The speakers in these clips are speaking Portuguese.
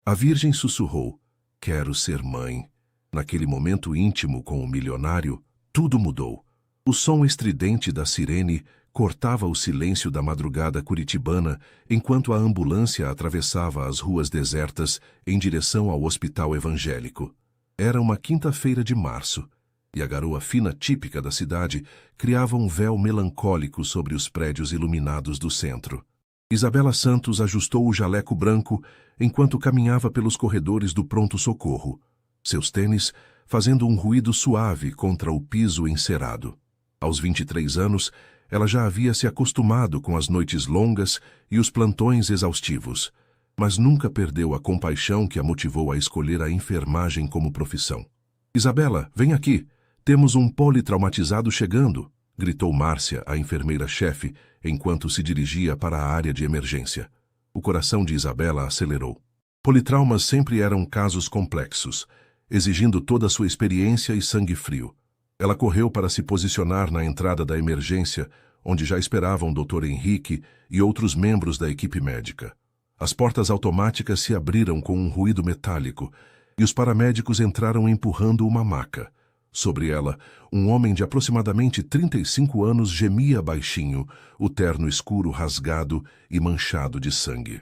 A Virgem sussurrou: quero ser mãe. Naquele momento íntimo com o milionário, tudo mudou. O som estridente da sirene cortava o silêncio da madrugada curitibana enquanto a ambulância atravessava as ruas desertas em direção ao hospital evangélico. Era uma quinta-feira de março, e a garoa fina típica da cidade criava um véu melancólico sobre os prédios iluminados do centro. Isabela Santos ajustou o jaleco branco enquanto caminhava pelos corredores do pronto-socorro, seus tênis fazendo um ruído suave contra o piso encerado. Aos 23 anos, ela já havia se acostumado com as noites longas e os plantões exaustivos, mas nunca perdeu a compaixão que a motivou a escolher a enfermagem como profissão. Isabela, vem aqui! Temos um politraumatizado chegando! Gritou Márcia, a enfermeira-chefe, enquanto se dirigia para a área de emergência. O coração de Isabela acelerou. Politraumas sempre eram casos complexos, exigindo toda a sua experiência e sangue frio. Ela correu para se posicionar na entrada da emergência, onde já esperavam o Dr. Henrique e outros membros da equipe médica. As portas automáticas se abriram com um ruído metálico, e os paramédicos entraram empurrando uma maca. Sobre ela, um homem de aproximadamente 35 anos gemia baixinho, o terno escuro rasgado e manchado de sangue.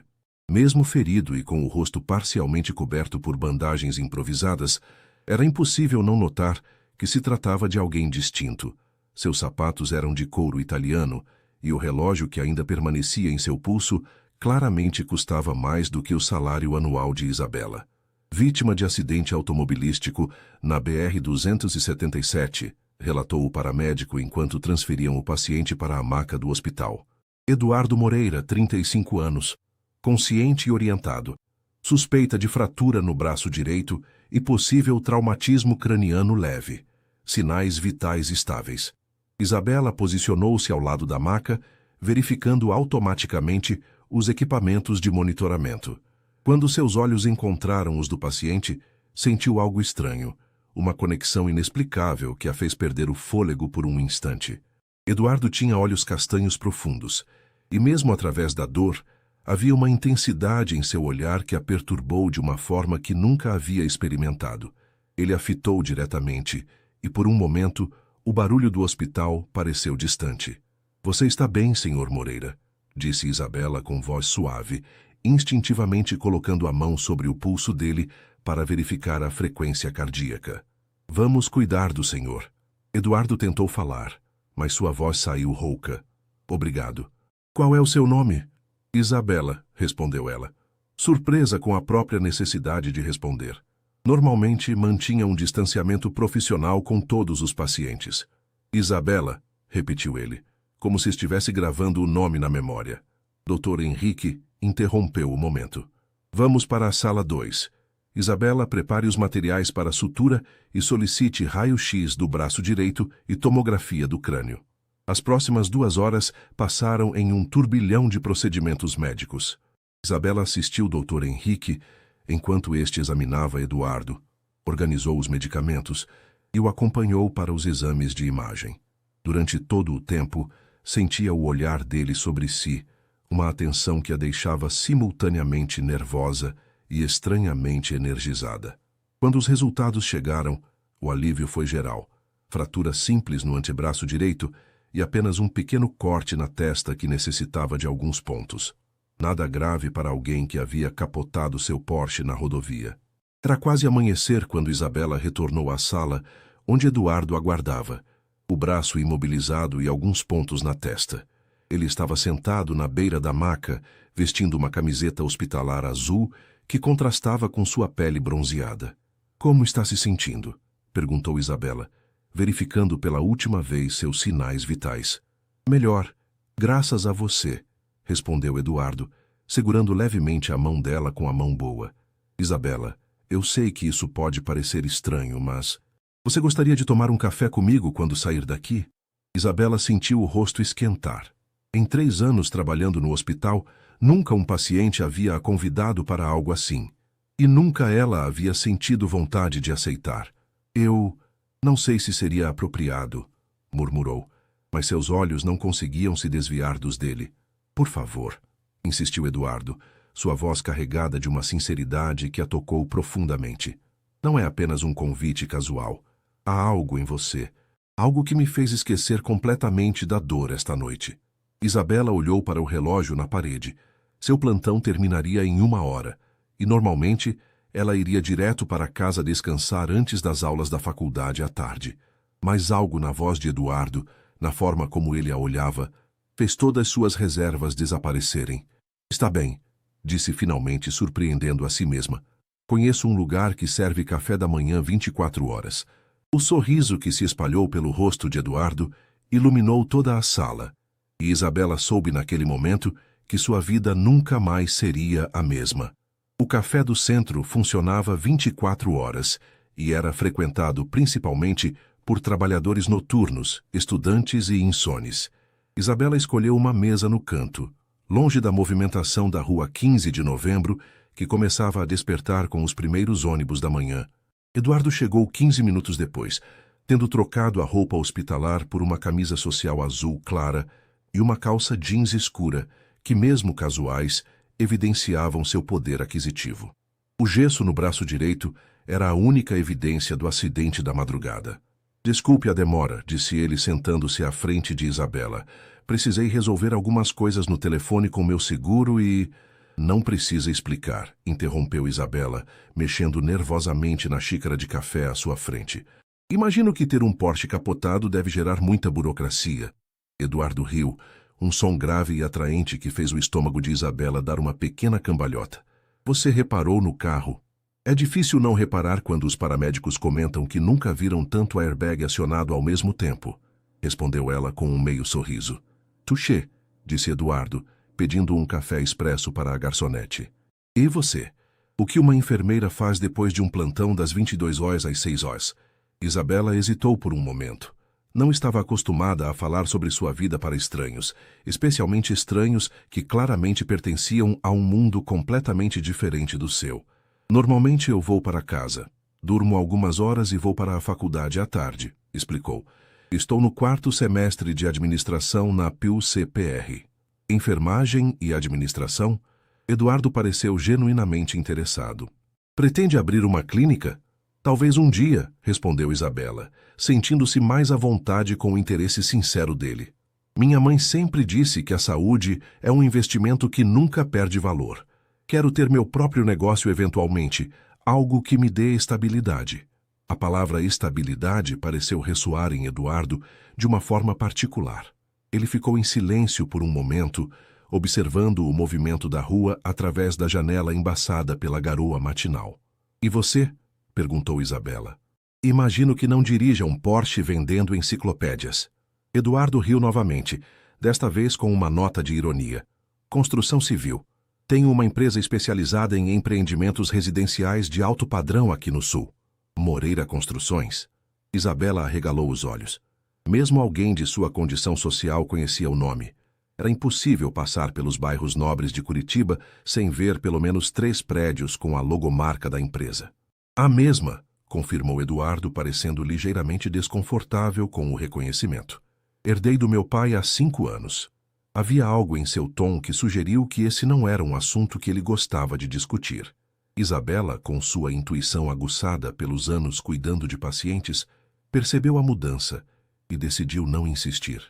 Mesmo ferido e com o rosto parcialmente coberto por bandagens improvisadas, era impossível não notar que se tratava de alguém distinto. Seus sapatos eram de couro italiano, e o relógio que ainda permanecia em seu pulso claramente custava mais do que o salário anual de Isabela. Vítima de acidente automobilístico na BR-277, relatou o paramédico enquanto transferiam o paciente para a maca do hospital. Eduardo Moreira, 35 anos, consciente e orientado. Suspeita de fratura no braço direito e possível traumatismo craniano leve. Sinais vitais estáveis. Isabela posicionou-se ao lado da maca, verificando automaticamente os equipamentos de monitoramento. Quando seus olhos encontraram os do paciente, sentiu algo estranho, uma conexão inexplicável que a fez perder o fôlego por um instante. Eduardo tinha olhos castanhos profundos, e mesmo através da dor, havia uma intensidade em seu olhar que a perturbou de uma forma que nunca havia experimentado. Ele a fitou diretamente, e por um momento, o barulho do hospital pareceu distante. Você está bem, Sr. Moreira, disse Isabela com voz suave, instintivamente colocando a mão sobre o pulso dele para verificar a frequência cardíaca. Vamos cuidar do senhor. Eduardo tentou falar, mas sua voz saiu rouca. Obrigado. Qual é o seu nome? Isabela, respondeu ela, surpresa com a própria necessidade de responder. Normalmente mantinha um distanciamento profissional com todos os pacientes. Isabela, repetiu ele, como se estivesse gravando o nome na memória. Dr. Henrique interrompeu o momento. Vamos para a sala 2. Isabela, prepare os materiais para a sutura e solicite raio-x do braço direito e tomografia do crânio. As próximas 2 horas passaram em um turbilhão de procedimentos médicos. Isabela assistiu o Dr. Henrique enquanto este examinava Eduardo, organizou os medicamentos e o acompanhou para os exames de imagem. Durante todo o tempo, sentia o olhar dele sobre si, uma atenção que a deixava simultaneamente nervosa e estranhamente energizada. Quando os resultados chegaram, o alívio foi geral. Fratura simples no antebraço direito e apenas um pequeno corte na testa que necessitava de alguns pontos. Nada grave para alguém que havia capotado seu Porsche na rodovia. Era quase amanhecer quando Isabela retornou à sala, onde Eduardo aguardava, o braço imobilizado e alguns pontos na testa. Ele estava sentado na beira da maca, vestindo uma camiseta hospitalar azul que contrastava com sua pele bronzeada. Como está se sentindo? Perguntou Isabela, verificando pela última vez seus sinais vitais. Melhor, graças a você, respondeu Eduardo, segurando levemente a mão dela com a mão boa. Isabela, eu sei que isso pode parecer estranho, mas... Você gostaria de tomar um café comigo quando sair daqui? Isabela sentiu o rosto esquentar. Em 3 anos trabalhando no hospital, nunca um paciente havia a convidado para algo assim. E nunca ela havia sentido vontade de aceitar. Eu não sei se seria apropriado, murmurou, mas seus olhos não conseguiam se desviar dos dele. Por favor, insistiu Eduardo, sua voz carregada de uma sinceridade que a tocou profundamente. Não é apenas um convite casual. Há algo em você. Algo que me fez esquecer completamente da dor esta noite. Isabela olhou para o relógio na parede. Seu plantão terminaria em 1 hora, e normalmente ela iria direto para casa descansar antes das aulas da faculdade à tarde. Mas algo na voz de Eduardo, na forma como ele a olhava, fez todas suas reservas desaparecerem. Está bem, disse finalmente, surpreendendo a si mesma. Conheço um lugar que serve café da manhã 24 horas. O sorriso que se espalhou pelo rosto de Eduardo iluminou toda a sala, e Isabela soube naquele momento que sua vida nunca mais seria a mesma. O café do centro funcionava 24 horas e era frequentado principalmente por trabalhadores noturnos, estudantes e insones. Isabela escolheu uma mesa no canto, longe da movimentação da rua 15 de novembro, que começava a despertar com os primeiros ônibus da manhã. Eduardo chegou 15 minutos depois, tendo trocado a roupa hospitalar por uma camisa social azul clara e uma calça jeans escura, que, mesmo casuais, evidenciavam seu poder aquisitivo. O gesso no braço direito era a única evidência do acidente da madrugada. Desculpe a demora, disse ele sentando-se à frente de Isabela. Precisei resolver algumas coisas no telefone com meu seguro e... Não precisa explicar, interrompeu Isabela, mexendo nervosamente na xícara de café à sua frente. Imagino que ter um Porsche capotado deve gerar muita burocracia. Eduardo riu, um som grave e atraente que fez o estômago de Isabela dar uma pequena cambalhota. Você reparou no carro? É difícil não reparar quando os paramédicos comentam que nunca viram tanto airbag acionado ao mesmo tempo, respondeu ela com um meio sorriso. Touché, disse Eduardo, pedindo um café expresso para a garçonete. E você? O que uma enfermeira faz depois de um plantão das 22 horas às 6 horas? Isabela hesitou por um momento. Não estava acostumada a falar sobre sua vida para estranhos, especialmente estranhos que claramente pertenciam a um mundo completamente diferente do seu. Normalmente eu vou para casa. Durmo algumas horas e vou para a faculdade à tarde, explicou. Estou no 4º semestre de administração na PUC-PR. Enfermagem e administração? Eduardo pareceu genuinamente interessado. Pretende abrir uma clínica? Talvez um dia, respondeu Isabela, sentindo-se mais à vontade com o interesse sincero dele. Minha mãe sempre disse que a saúde é um investimento que nunca perde valor. Quero ter meu próprio negócio eventualmente, algo que me dê estabilidade. A palavra estabilidade pareceu ressoar em Eduardo de uma forma particular. Ele ficou em silêncio por um momento, observando o movimento da rua através da janela embaçada pela garoa matinal. E você? Perguntou Isabela. Imagino que não dirija um Porsche vendendo enciclopédias. Eduardo riu novamente, desta vez com uma nota de ironia. Construção civil. Tenho uma empresa especializada em empreendimentos residenciais de alto padrão aqui no sul. Moreira Construções? Isabela arregalou os olhos. Mesmo alguém de sua condição social conhecia o nome. Era impossível passar pelos bairros nobres de Curitiba sem ver pelo menos 3 prédios com a logomarca da empresa. A mesma, confirmou Eduardo, parecendo ligeiramente desconfortável com o reconhecimento. Herdei do meu pai há 5 anos. Havia algo em seu tom que sugeriu que esse não era um assunto que ele gostava de discutir. Isabela, com sua intuição aguçada pelos anos cuidando de pacientes, percebeu a mudança e decidiu não insistir.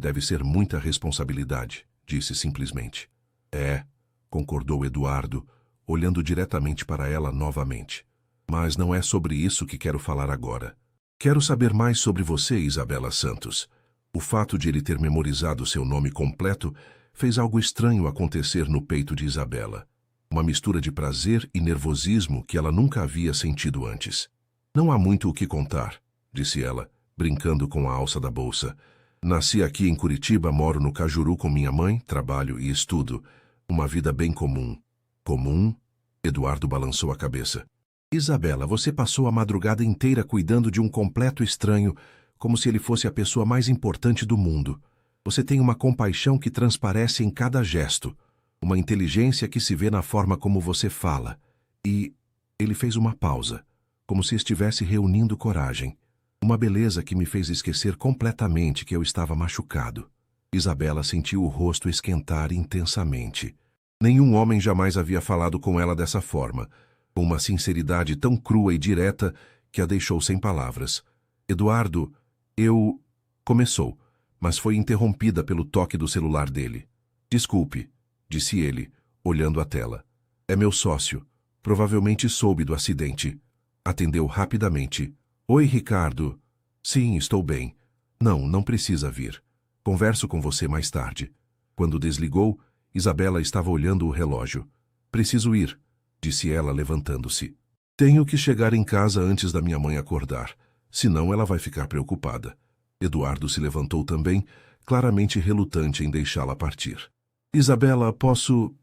Deve ser muita responsabilidade, disse simplesmente. É, concordou Eduardo, olhando diretamente para ela novamente. Mas não é sobre isso que quero falar agora. Quero saber mais sobre você, Isabela Santos. O fato de ele ter memorizado seu nome completo fez algo estranho acontecer no peito de Isabela. Uma mistura de prazer e nervosismo que ela nunca havia sentido antes. Não há muito o que contar, disse ela, brincando com a alça da bolsa. Nasci aqui em Curitiba, moro no Cajuru com minha mãe, trabalho e estudo. Uma vida bem comum. Comum? Eduardo balançou a cabeça. Isabela, você passou a madrugada inteira cuidando de um completo estranho, como se ele fosse a pessoa mais importante do mundo. Você tem uma compaixão que transparece em cada gesto, uma inteligência que se vê na forma como você fala. E ele fez uma pausa, como se estivesse reunindo coragem. Uma beleza que me fez esquecer completamente que eu estava machucado. Isabela sentiu o rosto esquentar intensamente. Nenhum homem jamais havia falado com ela dessa forma, com uma sinceridade tão crua e direta que a deixou sem palavras. Eduardo, eu... Começou, mas foi interrompida pelo toque do celular dele. Desculpe, disse ele, olhando a tela. É meu sócio. Provavelmente soube do acidente. Atendeu rapidamente. Oi, Ricardo. Sim, estou bem. Não precisa vir. Converso com você mais tarde. Quando desligou, Isabela estava olhando o relógio. Preciso ir, disse ela, levantando-se. Tenho que chegar em casa antes da minha mãe acordar, senão ela vai ficar preocupada. Eduardo se levantou também, claramente relutante em deixá-la partir. Isabela, posso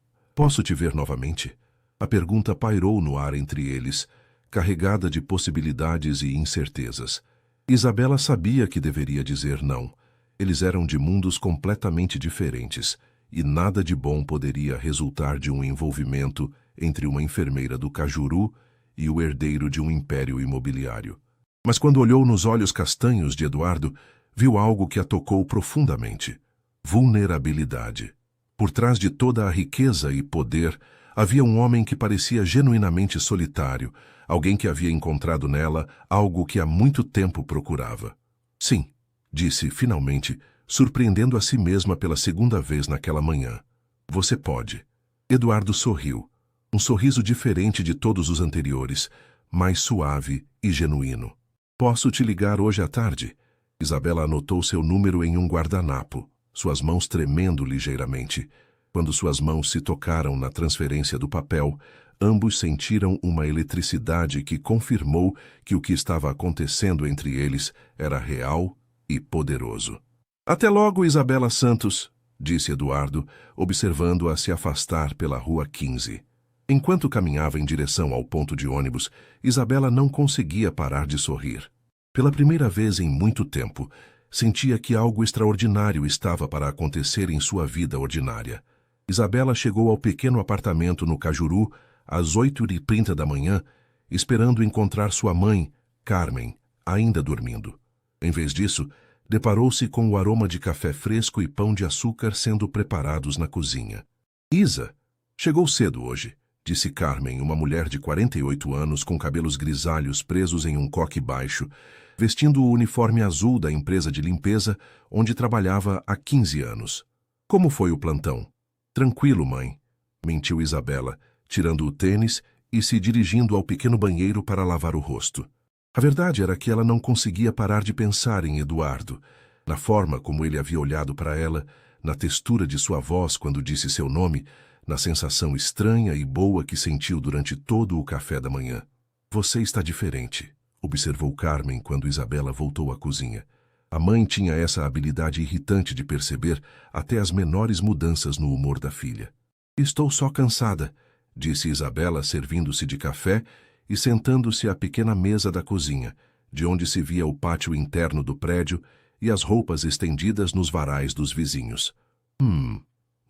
te ver novamente? A pergunta pairou no ar entre eles, carregada de possibilidades e incertezas. Isabela sabia que deveria dizer não. Eles eram de mundos completamente diferentes, e nada de bom poderia resultar de um envolvimento entre uma enfermeira do Cajuru e o herdeiro de um império imobiliário. Mas quando olhou nos olhos castanhos de Eduardo, viu algo que a tocou profundamente. Vulnerabilidade. Por trás de toda a riqueza e poder, havia um homem que parecia genuinamente solitário, alguém que havia encontrado nela algo que há muito tempo procurava. Sim, disse finalmente, surpreendendo a si mesma pela segunda vez naquela manhã. Você pode. Eduardo sorriu. Um sorriso diferente de todos os anteriores, mais suave e genuíno. Posso te ligar hoje à tarde? Isabela anotou seu número em um guardanapo, suas mãos tremendo ligeiramente. Quando suas mãos se tocaram na transferência do papel, ambos sentiram uma eletricidade que confirmou que o que estava acontecendo entre eles era real e poderoso. Até logo, Isabela Santos, disse Eduardo, observando-a se afastar pela Rua 15. Enquanto caminhava em direção ao ponto de ônibus, Isabela não conseguia parar de sorrir. Pela primeira vez em muito tempo, sentia que algo extraordinário estava para acontecer em sua vida ordinária. Isabela chegou ao pequeno apartamento no Cajuru às 8h30 da manhã, esperando encontrar sua mãe, Carmen, ainda dormindo. Em vez disso, deparou-se com o aroma de café fresco e pão de açúcar sendo preparados na cozinha. Isa, chegou cedo hoje, disse Carmen, uma mulher de 48 anos com cabelos grisalhos presos em um coque baixo, vestindo o uniforme azul da empresa de limpeza onde trabalhava há 15 anos. Como foi o plantão? Tranquilo, mãe, mentiu Isabela, tirando o tênis e se dirigindo ao pequeno banheiro para lavar o rosto. A verdade era que ela não conseguia parar de pensar em Eduardo, na forma como ele havia olhado para ela, na textura de sua voz quando disse seu nome, na sensação estranha e boa que sentiu durante todo o café da manhã. Você está diferente, observou Carmen quando Isabela voltou à cozinha. A mãe tinha essa habilidade irritante de perceber até as menores mudanças no humor da filha. Estou só cansada, disse Isabela, servindo-se de café e sentando-se à pequena mesa da cozinha, de onde se via o pátio interno do prédio e as roupas estendidas nos varais dos vizinhos.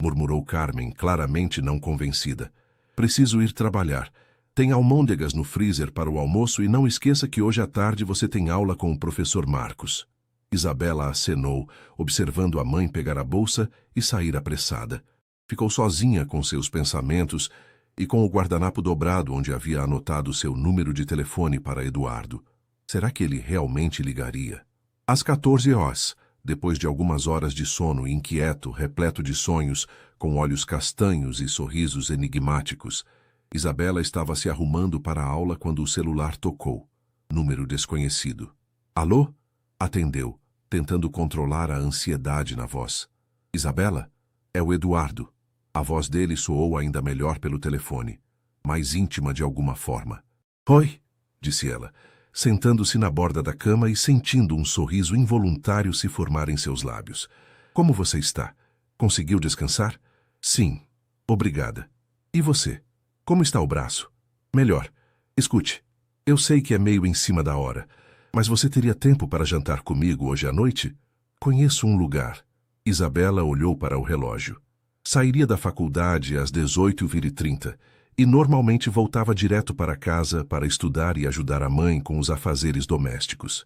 Murmurou Carmen, claramente não convencida. Preciso ir trabalhar. Tem almôndegas no freezer para o almoço e não esqueça que hoje à tarde você tem aula com o professor Marcos. Isabela acenou, observando a mãe pegar a bolsa e sair apressada. Ficou sozinha com seus pensamentos e com o guardanapo dobrado onde havia anotado seu número de telefone para Eduardo. Será que ele realmente ligaria? Às 14 horas, depois de algumas horas de sono inquieto, repleto de sonhos, com olhos castanhos e sorrisos enigmáticos, Isabela estava se arrumando para a aula quando o celular tocou. Número desconhecido. Alô? Atendeu, tentando controlar a ansiedade na voz. Isabela? É o Eduardo. A voz dele soou ainda melhor pelo telefone, mais íntima de alguma forma. Oi, disse ela, sentando-se na borda da cama e sentindo um sorriso involuntário se formar em seus lábios. Como você está? Conseguiu descansar? Sim, obrigada. E você? Como está o braço? Melhor. Escute, eu sei que é meio em cima da hora, mas você teria tempo para jantar comigo hoje à noite? Conheço um lugar. Isabela olhou para o relógio. Sairia da faculdade às 18h30 e normalmente voltava direto para casa para estudar e ajudar a mãe com os afazeres domésticos.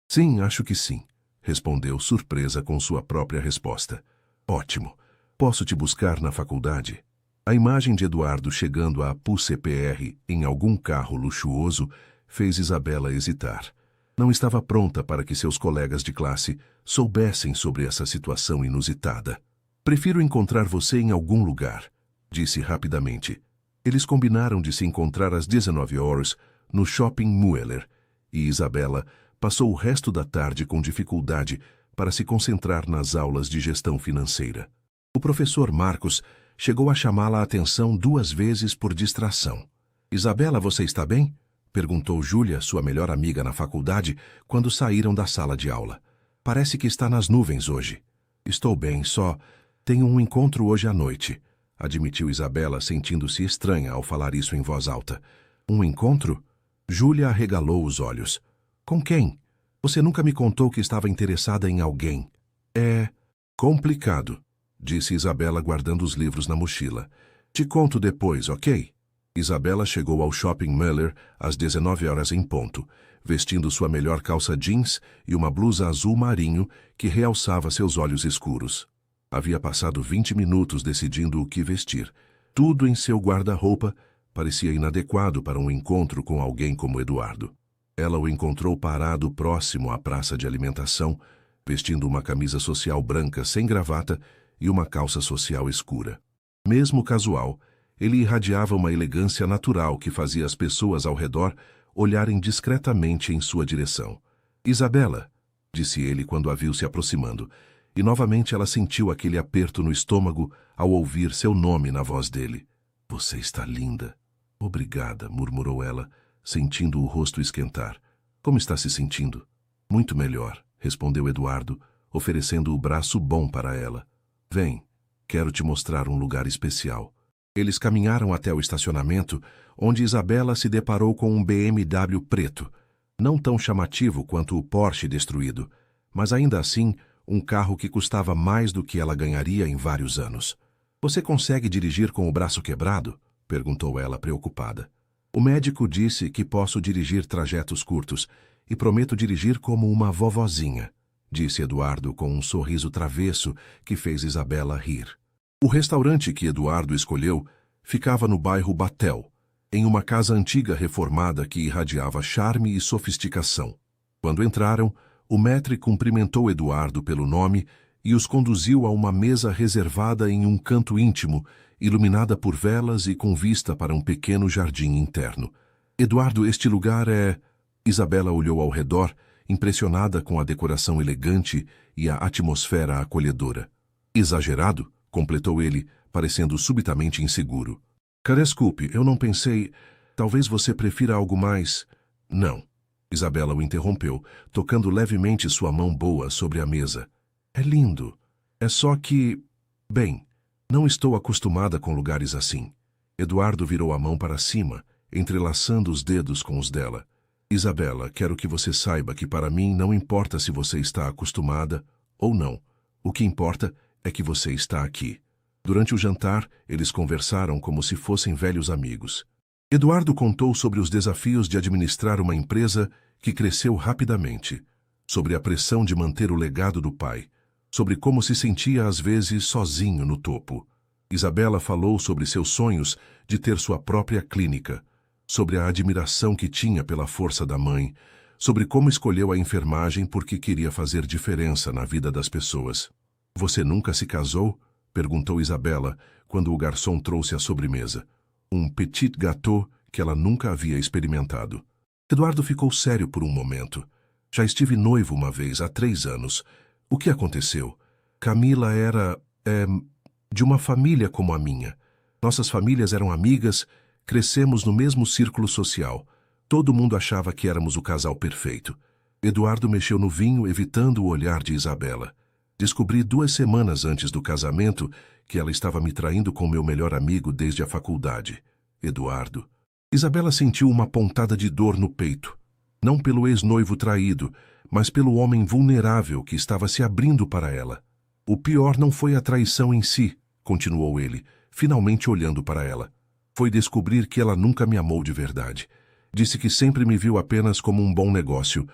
Sim, acho que sim, respondeu surpresa com sua própria resposta. Ótimo. Posso te buscar na faculdade? A imagem de Eduardo chegando à PUC-CPR em algum carro luxuoso fez Isabela hesitar. Não estava pronta para que seus colegas de classe soubessem sobre essa situação inusitada. Prefiro encontrar você em algum lugar, disse rapidamente. Eles combinaram de se encontrar às 19 horas no Shopping Mueller, e Isabela passou o resto da tarde com dificuldade para se concentrar nas aulas de gestão financeira. O professor Marcos chegou a chamá-la a atenção 2 vezes por distração. Isabela, você está bem? Perguntou Júlia, sua melhor amiga na faculdade, quando saíram da sala de aula. Parece que está nas nuvens hoje. Estou bem, só tenho um encontro hoje à noite, admitiu Isabela, sentindo-se estranha ao falar isso em voz alta. Um encontro? Júlia arregalou os olhos. Com quem? Você nunca me contou que estava interessada em alguém. É complicado, disse Isabela guardando os livros na mochila. Te conto depois, ok? Isabela chegou ao Shopping Mueller às 19 horas em ponto, vestindo sua melhor calça jeans e uma blusa azul marinho que realçava seus olhos escuros. Havia passado 20 minutos decidindo o que vestir. Tudo em seu guarda-roupa parecia inadequado para um encontro com alguém como Eduardo. Ela o encontrou parado próximo à praça de alimentação, vestindo uma camisa social branca sem gravata e uma calça social escura. Mesmo casual, ele irradiava uma elegância natural que fazia as pessoas ao redor olharem discretamente em sua direção. Isabela, disse ele quando a viu se aproximando, e novamente ela sentiu aquele aperto no estômago ao ouvir seu nome na voz dele. Você está linda. Obrigada, murmurou ela, sentindo o rosto esquentar. Como está se sentindo? Muito melhor, respondeu Eduardo, oferecendo o braço bom para ela. Vem, quero te mostrar um lugar especial. Eles caminharam até o estacionamento, onde Isabela se deparou com um BMW preto, não tão chamativo quanto o Porsche destruído, mas ainda assim um carro que custava mais do que ela ganharia em vários anos. Você consegue dirigir com o braço quebrado? Perguntou ela, preocupada. O médico disse que posso dirigir trajetos curtos e prometo dirigir como uma vovozinha, disse Eduardo com um sorriso travesso que fez Isabela rir. O restaurante que Eduardo escolheu ficava no bairro Batel, em uma casa antiga reformada que irradiava charme e sofisticação. Quando entraram, o maître cumprimentou Eduardo pelo nome e os conduziu a uma mesa reservada em um canto íntimo, iluminada por velas e com vista para um pequeno jardim interno. Eduardo, este lugar é... Isabela olhou ao redor, impressionada com a decoração elegante e a atmosfera acolhedora. Exagerado? Completou ele, parecendo subitamente inseguro. Desculpe, eu não pensei... Talvez você prefira algo mais... Não. Isabela o interrompeu, tocando levemente sua mão boa sobre a mesa. É lindo. É só que... Bem, não estou acostumada com lugares assim. Eduardo virou a mão para cima, entrelaçando os dedos com os dela. Isabela, quero que você saiba que para mim não importa se você está acostumada ou não. O que importa é que você está aqui. Durante o jantar, eles conversaram como se fossem velhos amigos. Eduardo contou sobre os desafios de administrar uma empresa que cresceu rapidamente, sobre a pressão de manter o legado do pai, sobre como se sentia às vezes sozinho no topo. Isabela falou sobre seus sonhos de ter sua própria clínica, sobre a admiração que tinha pela força da mãe, sobre como escolheu a enfermagem porque queria fazer diferença na vida das pessoas. Você nunca se casou? Perguntou Isabela, quando o garçom trouxe a sobremesa. Um petit gâteau que ela nunca havia experimentado. Eduardo ficou sério por um momento. Já estive noivo uma vez, há 3 anos. O que aconteceu? Camila era... de uma família como a minha. Nossas famílias eram amigas, crescemos no mesmo círculo social. Todo mundo achava que éramos o casal perfeito. Eduardo mexeu no vinho, evitando o olhar de Isabela. Descobri 2 semanas antes do casamento que ela estava me traindo com meu melhor amigo desde a faculdade, Eduardo. Isabela sentiu uma pontada de dor no peito, não pelo ex-noivo traído, mas pelo homem vulnerável que estava se abrindo para ela. O pior não foi a traição em si, continuou ele, finalmente olhando para ela. Foi descobrir que ela nunca me amou de verdade. Disse que sempre me viu apenas como um bom negócio,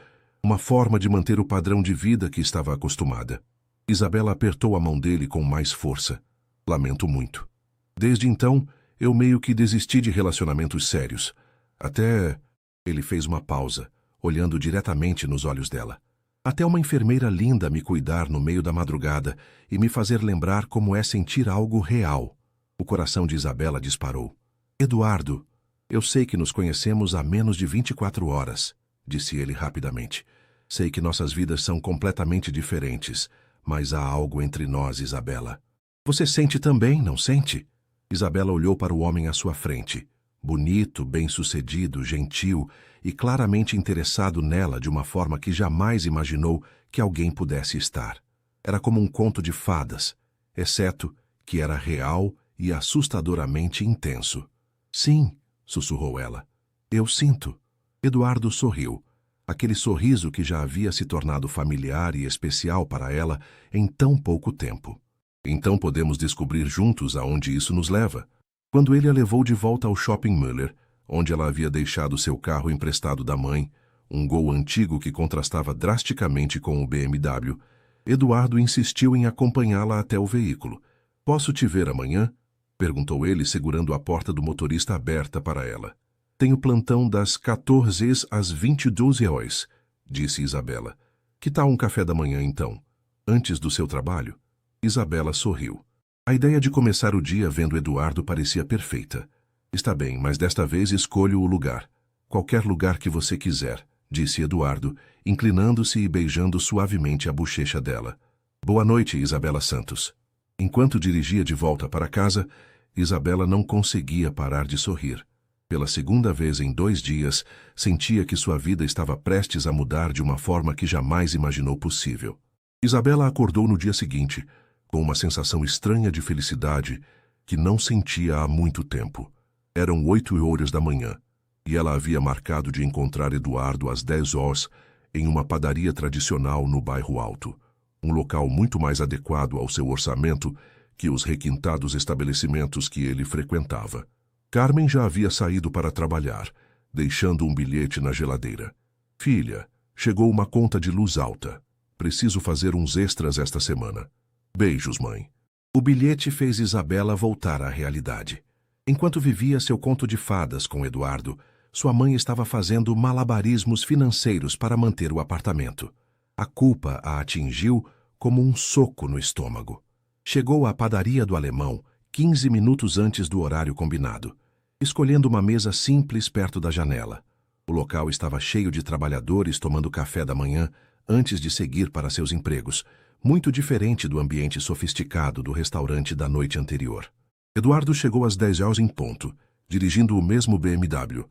uma forma de manter o padrão de vida que estava acostumada. Isabela apertou a mão dele com mais força. Lamento muito. Desde então, eu meio que desisti de relacionamentos sérios. Até... Ele fez uma pausa, olhando diretamente nos olhos dela. Até uma enfermeira linda me cuidar no meio da madrugada e me fazer lembrar como é sentir algo real. O coração de Isabela disparou. Eduardo, eu sei que nos conhecemos há menos de 24 horas, disse ele rapidamente. Sei que nossas vidas são completamente diferentes, mas há algo entre nós, Isabela. Você sente também, não sente? Isabela olhou para o homem à sua frente. Bonito, bem-sucedido, gentil e claramente interessado nela de uma forma que jamais imaginou que alguém pudesse estar. Era como um conto de fadas, exceto que era real e assustadoramente intenso. Sim, sussurrou ela. Eu sinto. Eduardo sorriu. Aquele sorriso que já havia se tornado familiar e especial para ela em tão pouco tempo. Então podemos descobrir juntos aonde isso nos leva. Quando ele a levou de volta ao Shopping Müller, onde ela havia deixado seu carro emprestado da mãe, um Gol antigo que contrastava drasticamente com o BMW, Eduardo insistiu em acompanhá-la até o veículo. Posso te ver amanhã? Perguntou ele, segurando a porta do motorista aberta para ela. Tenho plantão das 14 às 22 horas, disse Isabela. Que tal um café da manhã, então? Antes do seu trabalho? Isabela sorriu. A ideia de começar o dia vendo Eduardo parecia perfeita. Está bem, mas desta vez escolho o lugar. Qualquer lugar que você quiser, disse Eduardo, inclinando-se e beijando suavemente a bochecha dela. Boa noite, Isabela Santos. Enquanto dirigia de volta para casa, Isabela não conseguia parar de sorrir. Pela segunda vez em 2 dias, sentia que sua vida estava prestes a mudar de uma forma que jamais imaginou possível. Isabela acordou no dia seguinte, com uma sensação estranha de felicidade que não sentia há muito tempo. Eram 8 horas da manhã, e ela havia marcado de encontrar Eduardo às 10 horas em uma padaria tradicional no bairro Alto, um local muito mais adequado ao seu orçamento que os requintados estabelecimentos que ele frequentava. Carmen já havia saído para trabalhar, deixando um bilhete na geladeira. Filha, chegou uma conta de luz alta. Preciso fazer uns extras esta semana. Beijos, mãe. O bilhete fez Isabela voltar à realidade. Enquanto vivia seu conto de fadas com Eduardo, sua mãe estava fazendo malabarismos financeiros para manter o apartamento. A culpa a atingiu como um soco no estômago. Chegou à padaria do alemão 15 minutos antes do horário combinado, escolhendo uma mesa simples perto da janela. O local estava cheio de trabalhadores tomando café da manhã antes de seguir para seus empregos, muito diferente do ambiente sofisticado do restaurante da noite anterior. Eduardo chegou às 10 horas em ponto, dirigindo o mesmo BMW,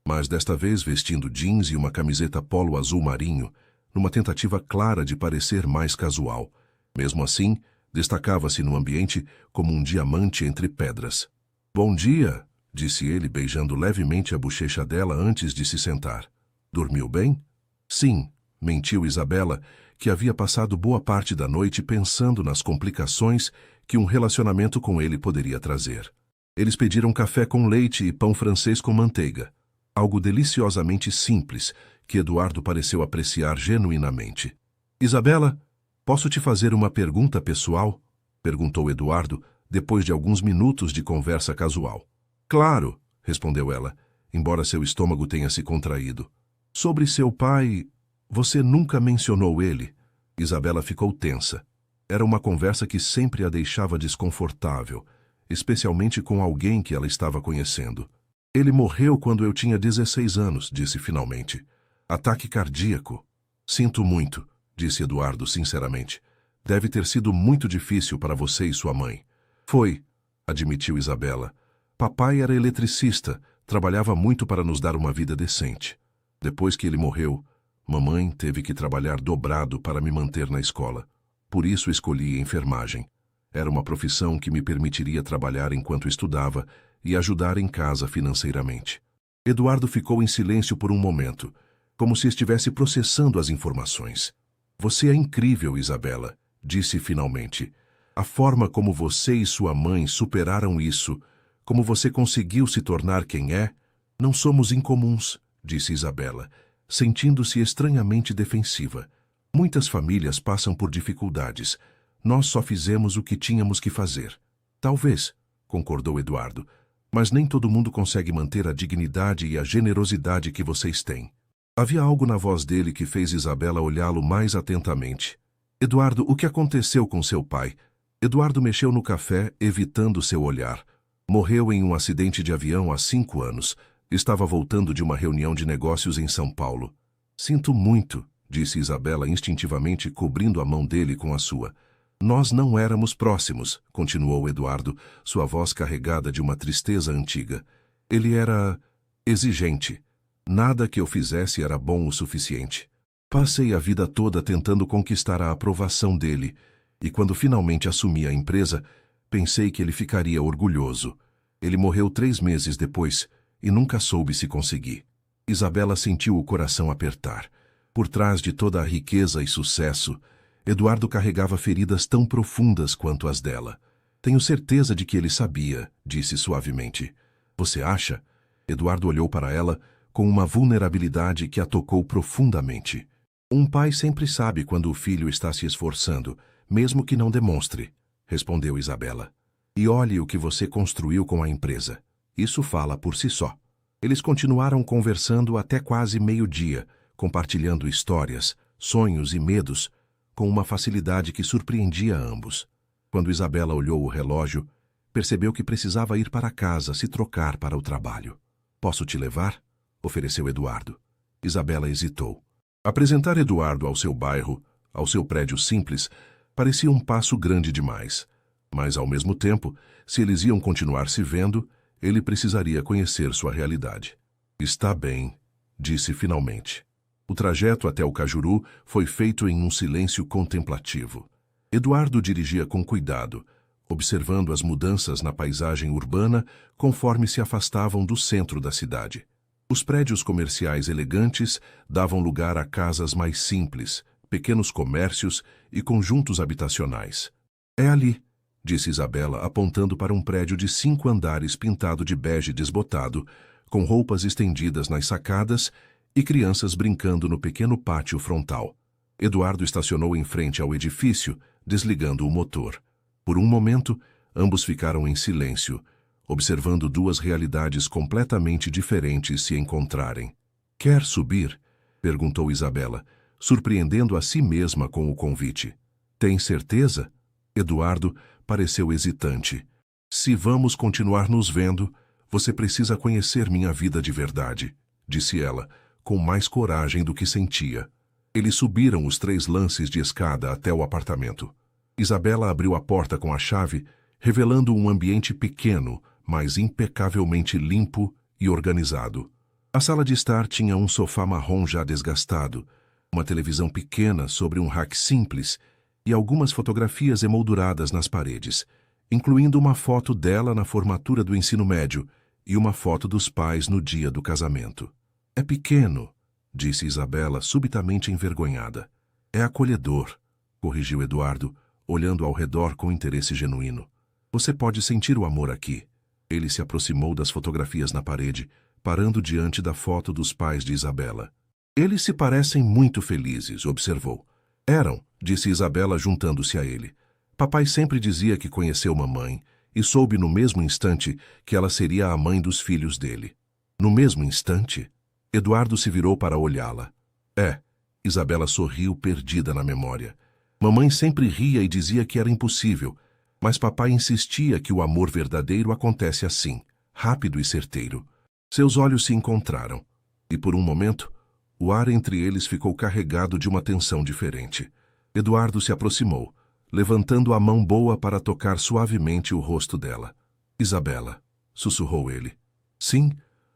mas desta vez vestindo jeans e uma camiseta polo azul marinho, numa tentativa clara de parecer mais casual. Mesmo assim, destacava-se no ambiente como um diamante entre pedras. Bom dia, disse ele, beijando levemente a bochecha dela antes de se sentar. Dormiu bem? Sim, mentiu Isabela, que havia passado boa parte da noite pensando nas complicações que um relacionamento com ele poderia trazer. Eles pediram café com leite e pão francês com manteiga, algo deliciosamente simples que Eduardo pareceu apreciar genuinamente. Isabela, posso te fazer uma pergunta pessoal? Perguntou Eduardo, depois de alguns minutos de conversa casual. Claro, respondeu ela, embora seu estômago tenha se contraído. Sobre seu pai... Você nunca mencionou ele? Isabela ficou tensa. Era uma conversa que sempre a deixava desconfortável, especialmente com alguém que ela estava conhecendo. Ele morreu quando eu tinha 16 anos, disse finalmente. Ataque cardíaco. Sinto muito, disse Eduardo sinceramente. Deve ter sido muito difícil para você e sua mãe. Foi, admitiu Isabela. Papai era eletricista, trabalhava muito para nos dar uma vida decente. Depois que ele morreu, mamãe teve que trabalhar dobrado para me manter na escola. Por isso escolhi enfermagem. Era uma profissão que me permitiria trabalhar enquanto estudava e ajudar em casa financeiramente. Eduardo ficou em silêncio por um momento, como se estivesse processando as informações. Você é incrível, Isabela, disse finalmente. A forma como você e sua mãe superaram isso, como você conseguiu se tornar quem é, não somos incomuns, disse Isabela, sentindo-se estranhamente defensiva. Muitas famílias passam por dificuldades. Nós só fizemos o que tínhamos que fazer. Talvez, concordou Eduardo, mas nem todo mundo consegue manter a dignidade e a generosidade que vocês têm. Havia algo na voz dele que fez Isabela olhá-lo mais atentamente. Eduardo, o que aconteceu com seu pai? Eduardo mexeu no café, evitando seu olhar. Morreu em um acidente de avião há 5 anos. Estava voltando de uma reunião de negócios em São Paulo. Sinto muito, disse Isabela instintivamente, cobrindo a mão dele com a sua. Nós não éramos próximos, continuou Eduardo, sua voz carregada de uma tristeza antiga. Ele era exigente. Nada que eu fizesse era bom o suficiente. Passei a vida toda tentando conquistar a aprovação dele, e quando finalmente assumi a empresa, pensei que ele ficaria orgulhoso. Ele morreu 3 meses depois, e nunca soube se consegui. Isabela sentiu o coração apertar. Por trás de toda a riqueza e sucesso, Eduardo carregava feridas tão profundas quanto as dela. Tenho certeza de que ele sabia, disse suavemente. Você acha? Eduardo olhou para ela com uma vulnerabilidade que a tocou profundamente. Um pai sempre sabe quando o filho está se esforçando, mesmo que não demonstre, respondeu Isabela. E olhe o que você construiu com a empresa. Isso fala por si só. Eles continuaram conversando até quase meio-dia, compartilhando histórias, sonhos e medos, com uma facilidade que surpreendia a ambos. Quando Isabela olhou o relógio, percebeu que precisava ir para casa se trocar para o trabalho. Posso te levar? Ofereceu Eduardo. Isabela hesitou. Apresentar Eduardo ao seu bairro, ao seu prédio simples, parecia um passo grande demais. Mas, ao mesmo tempo, se eles iam continuar se vendo, ele precisaria conhecer sua realidade. Está bem, disse finalmente. O trajeto até o Cajuru foi feito em um silêncio contemplativo. Eduardo dirigia com cuidado, observando as mudanças na paisagem urbana conforme se afastavam do centro da cidade. Os prédios comerciais elegantes davam lugar a casas mais simples, pequenos comércios e conjuntos habitacionais. É ali, disse Isabela, apontando para um prédio de 5 andares pintado de bege desbotado, com roupas estendidas nas sacadas e crianças brincando no pequeno pátio frontal. Eduardo estacionou em frente ao edifício, desligando o motor. Por um momento, ambos ficaram em silêncio, observando 2 realidades completamente diferentes se encontrarem. Quer subir? Perguntou Isabela, surpreendendo a si mesma com o convite. Tem certeza? Eduardo pareceu hesitante. Se vamos continuar nos vendo, você precisa conhecer minha vida de verdade, disse ela, com mais coragem do que sentia. Eles subiram os 3 lances de escada até o apartamento. Isabela abriu a porta com a chave, revelando um ambiente pequeno, mas impecavelmente limpo e organizado. A sala de estar tinha um sofá marrom já desgastado, uma televisão pequena sobre um rack simples e algumas fotografias emolduradas nas paredes, incluindo uma foto dela na formatura do ensino médio e uma foto dos pais no dia do casamento. É pequeno, disse Isabela, subitamente envergonhada. É acolhedor, corrigiu Eduardo, olhando ao redor com interesse genuíno. Você pode sentir o amor aqui. Ele se aproximou das fotografias na parede, parando diante da foto dos pais de Isabela. Eles se parecem muito felizes, observou. Eram, disse Isabela, juntando-se a ele. Papai sempre dizia que conheceu mamãe e soube no mesmo instante que ela seria a mãe dos filhos dele. No mesmo instante? Eduardo se virou para olhá-la. É, Isabela sorriu, perdida na memória. Mamãe sempre ria e dizia que era impossível, mas papai insistia que o amor verdadeiro acontece assim, rápido e certeiro. Seus olhos se encontraram, e por um momento, o ar entre eles ficou carregado de uma tensão diferente. Eduardo se aproximou, levantando a mão boa para tocar suavemente o rosto dela. Isabela, sussurrou ele. Sim,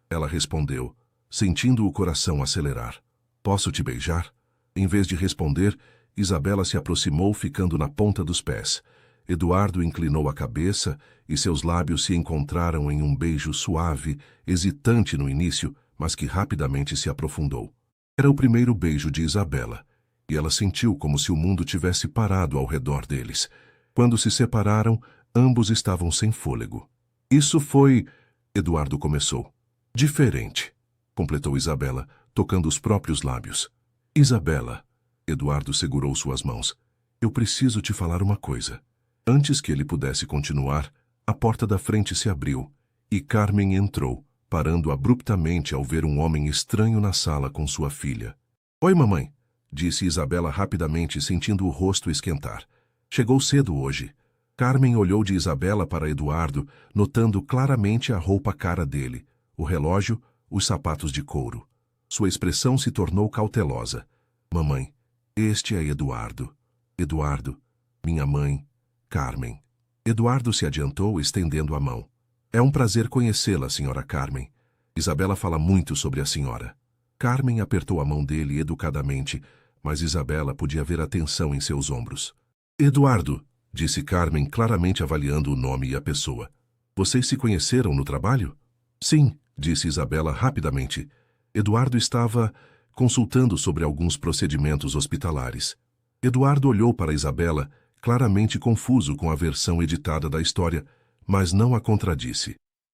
ela respondeu, sentindo o coração acelerar. Posso te beijar? Em vez de responder, Isabela se aproximou, ficando na ponta dos pés. Eduardo inclinou a cabeça e seus lábios se encontraram em um beijo suave, hesitante no início, mas que rapidamente se aprofundou. Era o primeiro beijo de Isabela, e ela sentiu como se o mundo tivesse parado ao redor deles. Quando se separaram, ambos estavam sem fôlego. Isso foi... Eduardo começou. Diferente, completou Isabela, tocando os próprios lábios. Isabela, Eduardo segurou suas mãos. Eu preciso te falar uma coisa. Antes que ele pudesse continuar, A porta da frente se abriu, e Carmen entrou, parando abruptamente ao ver um homem estranho na sala com sua filha. Oi, mamãe, disse Isabela rapidamente, sentindo o rosto esquentar. Chegou cedo hoje. Carmen olhou de Isabela para Eduardo, notando claramente a roupa cara dele, o relógio, os sapatos de couro. Sua expressão se tornou cautelosa. Mamãe, este é Eduardo. Eduardo, minha mãe, Carmen. Eduardo se adiantou, estendendo a mão. É um prazer conhecê-la, senhora Carmen. Isabela fala muito sobre a senhora. Carmen apertou a mão dele educadamente, mas Isabela podia ver a tensão em seus ombros. Eduardo, disse Carmen, claramente avaliando o nome e a pessoa. Vocês se conheceram no trabalho? Sim, disse Isabela rapidamente. Eduardo estava consultando sobre alguns procedimentos hospitalares. Eduardo olhou para Isabela, claramente confuso com a versão editada da história, mas não a contradisse.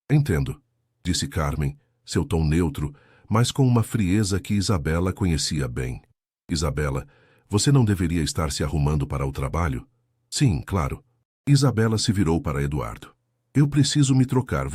Entendo, disse Carmen, seu tom neutro, mas com uma frieza que Isabela conhecia bem. Isabela, você não deveria estar se arrumando para o trabalho? Sim, claro. Isabela se virou para Eduardo. Eu preciso me trocar,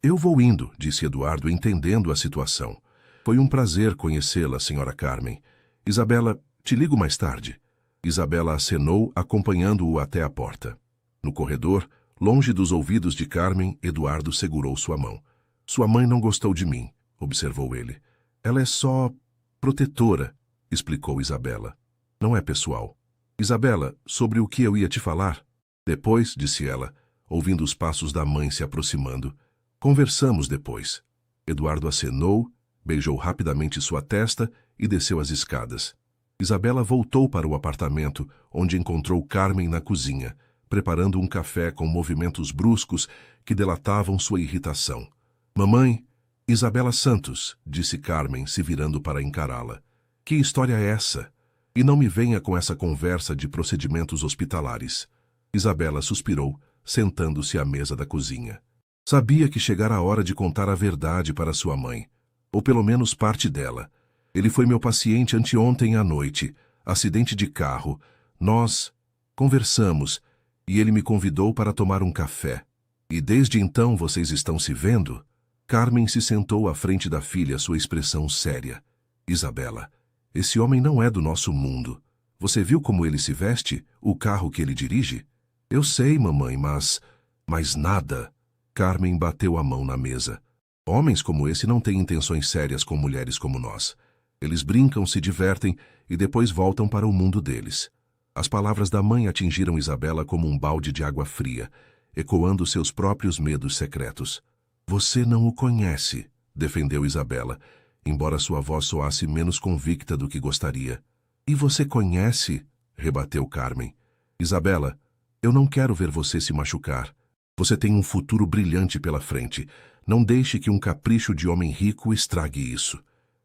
Eu vou indo, disse Eduardo, entendendo a situação. Foi um prazer conhecê-la, senhora Carmen. Isabela, te ligo mais tarde. Isabela acenou, acompanhando-o até a porta. No corredor, longe dos ouvidos de Carmen, Eduardo segurou sua mão. Sua mãe não gostou de mim, observou ele. Ela é só protetora, explicou Isabela. Não é pessoal. Isabela, sobre o que eu ia te falar? Depois, disse ela, ouvindo os passos da mãe se aproximando. Conversamos depois. Eduardo acenou, beijou rapidamente sua testa e desceu as escadas. Isabela voltou para o apartamento, onde encontrou Carmen na cozinha, preparando um café com movimentos bruscos que delatavam sua irritação. Mamãe, Isabela Santos, disse Carmen, se virando para encará-la. Que história é essa? E não me venha com essa conversa de procedimentos hospitalares. Isabela suspirou, sentando-se à mesa da cozinha. Sabia que chegara a hora de contar a verdade para sua mãe, ou pelo menos parte dela. Ele foi meu paciente anteontem à noite, acidente de carro. Nós conversamos, e ele me convidou para tomar um café. E desde então vocês estão se vendo? Carmen se sentou à frente da filha, sua expressão séria. Isabela, esse homem não é do nosso mundo. Você viu como ele se veste, o carro que ele dirige? Eu sei, mamãe, mas nada. Carmen bateu a mão na mesa. Homens como esse não têm intenções sérias com mulheres como nós. Eles brincam, se divertem e depois voltam para o mundo deles. As palavras da mãe atingiram Isabela como um balde de água fria, ecoando seus próprios medos secretos. Você não o conhece, defendeu Isabela, embora sua voz soasse menos convicta do que gostaria. E você conhece? Rebateu Carmen. Isabela, eu não quero ver você se machucar. Você tem um futuro brilhante pela frente. Não deixe que um capricho de homem rico estrague isso.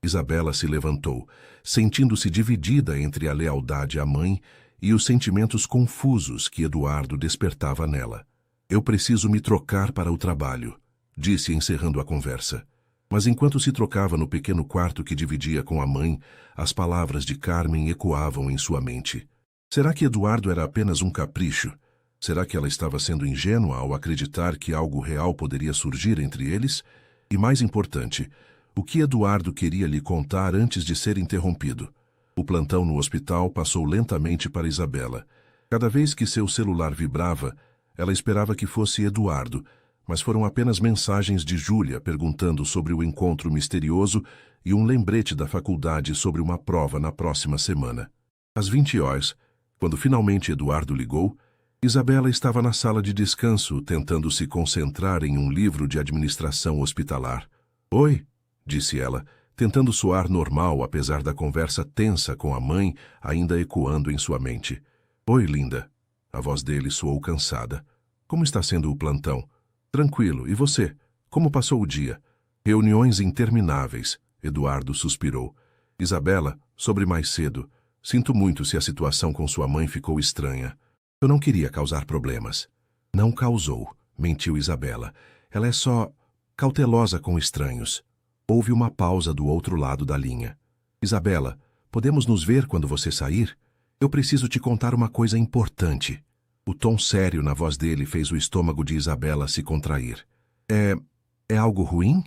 Isabela se levantou, sentindo-se dividida entre a lealdade à mãe e os sentimentos confusos que Eduardo despertava nela. Eu preciso me trocar para o trabalho, disse encerrando a conversa. Mas enquanto se trocava no pequeno quarto que dividia com a mãe, as palavras de Carmen ecoavam em sua mente. Será que Eduardo era apenas um capricho? Será que ela estava sendo ingênua ao acreditar que algo real poderia surgir entre eles? E mais importante, o que Eduardo queria lhe contar antes de ser interrompido? O plantão no hospital passou lentamente para Isabela. Cada vez que seu celular vibrava, ela esperava que fosse Eduardo, mas foram apenas mensagens de Júlia perguntando sobre o encontro misterioso e um lembrete da faculdade sobre uma prova na próxima semana. Às 20 horas, quando finalmente Eduardo ligou, Isabela estava na sala de descanso, tentando se concentrar em um livro de administração hospitalar. Oi, disse ela, tentando soar normal apesar da conversa tensa com a mãe ainda ecoando em sua mente. Oi, linda. A voz dele soou cansada. Como está sendo o plantão? Tranquilo. E você? Como passou o dia? Reuniões intermináveis. Eduardo suspirou. Isabela, sobre mais cedo. Sinto muito se a situação com sua mãe ficou estranha. Eu não queria causar problemas. Não causou, mentiu Isabela. Ela é só cautelosa com estranhos. Houve uma pausa do outro lado da linha. Isabela, podemos nos ver quando você sair? Eu preciso te contar uma coisa importante. O tom sério na voz dele fez o estômago de Isabela se contrair. É algo ruim?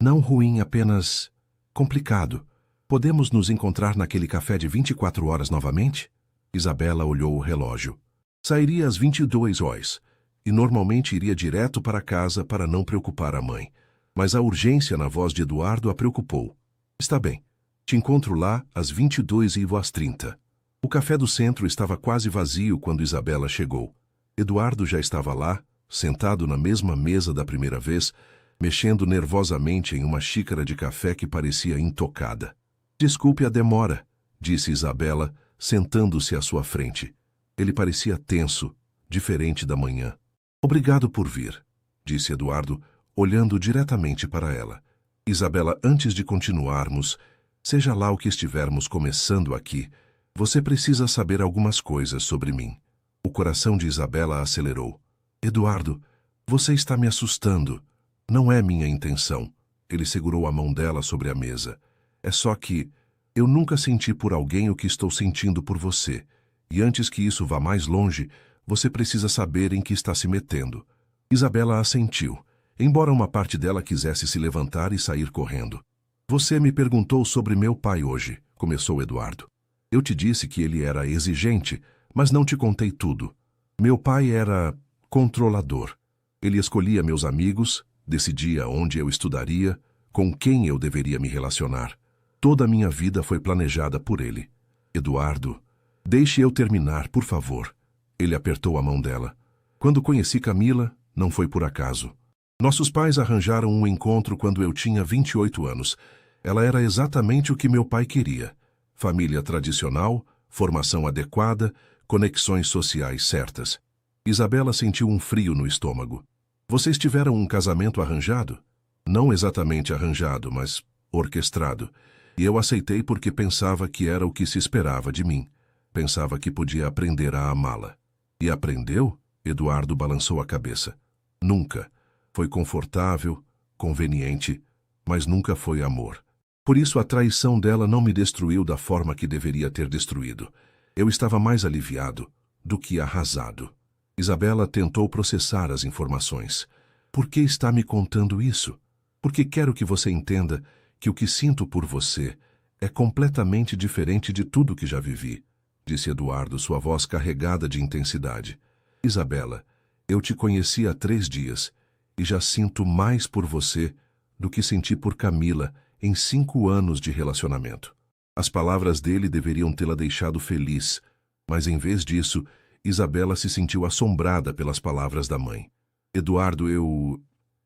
Não ruim, apenas complicado. Podemos nos encontrar naquele café de 24 horas novamente? Isabela olhou o relógio. Sairia às 22 horas, e normalmente iria direto para casa para não preocupar a mãe. Mas a urgência na voz de Eduardo a preocupou. Está bem. Te encontro lá às 22h30. O café do centro estava quase vazio quando Isabela chegou. Eduardo já estava lá, sentado na mesma mesa da primeira vez, mexendo nervosamente em uma xícara de café que parecia intocada. Desculpe a demora, disse Isabela, sentando-se à sua frente. Ele parecia tenso, diferente da manhã. Obrigado por vir, disse Eduardo, olhando diretamente para ela. Isabela, antes de continuarmos, seja lá o que estivermos começando aqui, você precisa saber algumas coisas sobre mim. O coração de Isabela acelerou. Eduardo, você está me assustando. Não é minha intenção. Ele segurou a mão dela sobre a mesa. É só que eu nunca senti por alguém o que estou sentindo por você. E antes que isso vá mais longe, você precisa saber em que está se metendo. Isabela assentiu, embora uma parte dela quisesse se levantar e sair correndo. Você me perguntou sobre meu pai hoje, começou Eduardo. Eu te disse que ele era exigente, mas não te contei tudo. Meu pai era controlador. Ele escolhia meus amigos, decidia onde eu estudaria, com quem eu deveria me relacionar. Toda a minha vida foi planejada por ele. Eduardo, deixe eu terminar, por favor. Ele apertou a mão dela. Quando conheci Camila, não foi por acaso. Nossos pais arranjaram um encontro quando eu tinha 28 anos. Ela era exatamente o que meu pai queria. Família tradicional, formação adequada, conexões sociais certas. Isabela sentiu um frio no estômago. Vocês tiveram um casamento arranjado? Não exatamente arranjado, mas orquestrado. E eu aceitei porque pensava que era o que se esperava de mim. Pensava que podia aprender a amá-la. E aprendeu? Eduardo balançou a cabeça. Nunca. Foi confortável, conveniente, mas nunca foi amor. Por isso a traição dela não me destruiu da forma que deveria ter destruído. Eu estava mais aliviado do que arrasado. Isabela tentou processar as informações. Por que está me contando isso? Porque quero que você entenda que o que sinto por você é completamente diferente de tudo que já vivi, disse Eduardo, sua voz carregada de intensidade. Isabela, eu te conheci há 3 dias e já sinto mais por você do que senti por Camila em 5 anos de relacionamento. As palavras dele deveriam tê-la deixado feliz, mas em vez disso, Isabela se sentiu assombrada pelas palavras da mãe. Eduardo,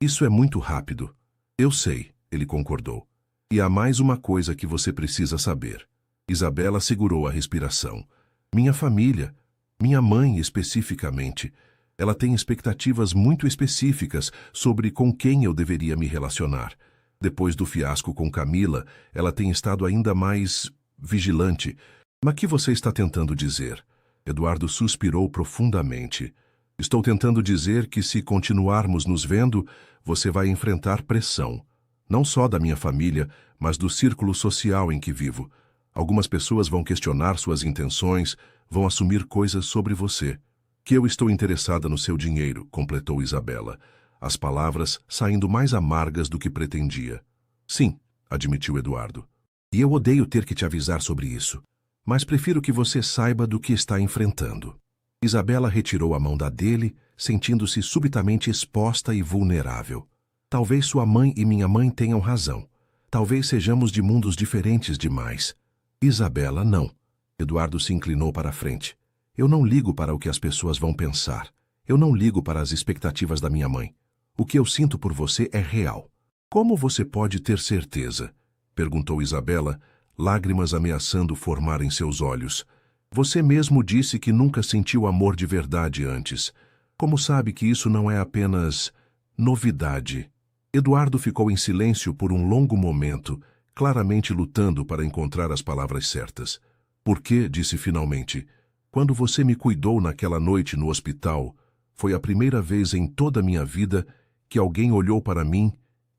Isso é muito rápido. Eu sei, ele concordou. E há mais uma coisa que você precisa saber. Isabela segurou a respiração. Minha família, minha mãe especificamente, ela tem expectativas muito específicas sobre com quem eu deveria me relacionar. Depois do fiasco com Camila, ela tem estado ainda mais vigilante. Mas o que você está tentando dizer? Eduardo suspirou profundamente. Estou tentando dizer que se continuarmos nos vendo, você vai enfrentar pressão. Não só da minha família, mas do círculo social em que vivo. Algumas pessoas vão questionar suas intenções, vão assumir coisas sobre você. Que eu estou interessada no seu dinheiro, completou Isabela, as palavras saindo mais amargas do que pretendia. Sim, admitiu Eduardo. E eu odeio ter que te avisar sobre isso, mas prefiro que você saiba do que está enfrentando. Isabela retirou a mão da dele, sentindo-se subitamente exposta e vulnerável. Talvez sua mãe e minha mãe tenham razão. Talvez sejamos de mundos diferentes demais. Isabela, não. Eduardo se inclinou para a frente. Eu não ligo para o que as pessoas vão pensar. Eu não ligo para as expectativas da minha mãe. O que eu sinto por você é real. Como você pode ter certeza? Perguntou Isabela, lágrimas ameaçando formar em seus olhos. Você mesmo disse que nunca sentiu amor de verdade antes. Como sabe que isso não é apenas novidade? Eduardo ficou em silêncio por um longo momento, claramente lutando para encontrar as palavras certas. Por quê? Disse finalmente. Quando você me cuidou naquela noite no hospital, foi a primeira vez em toda a minha vida que alguém olhou para mim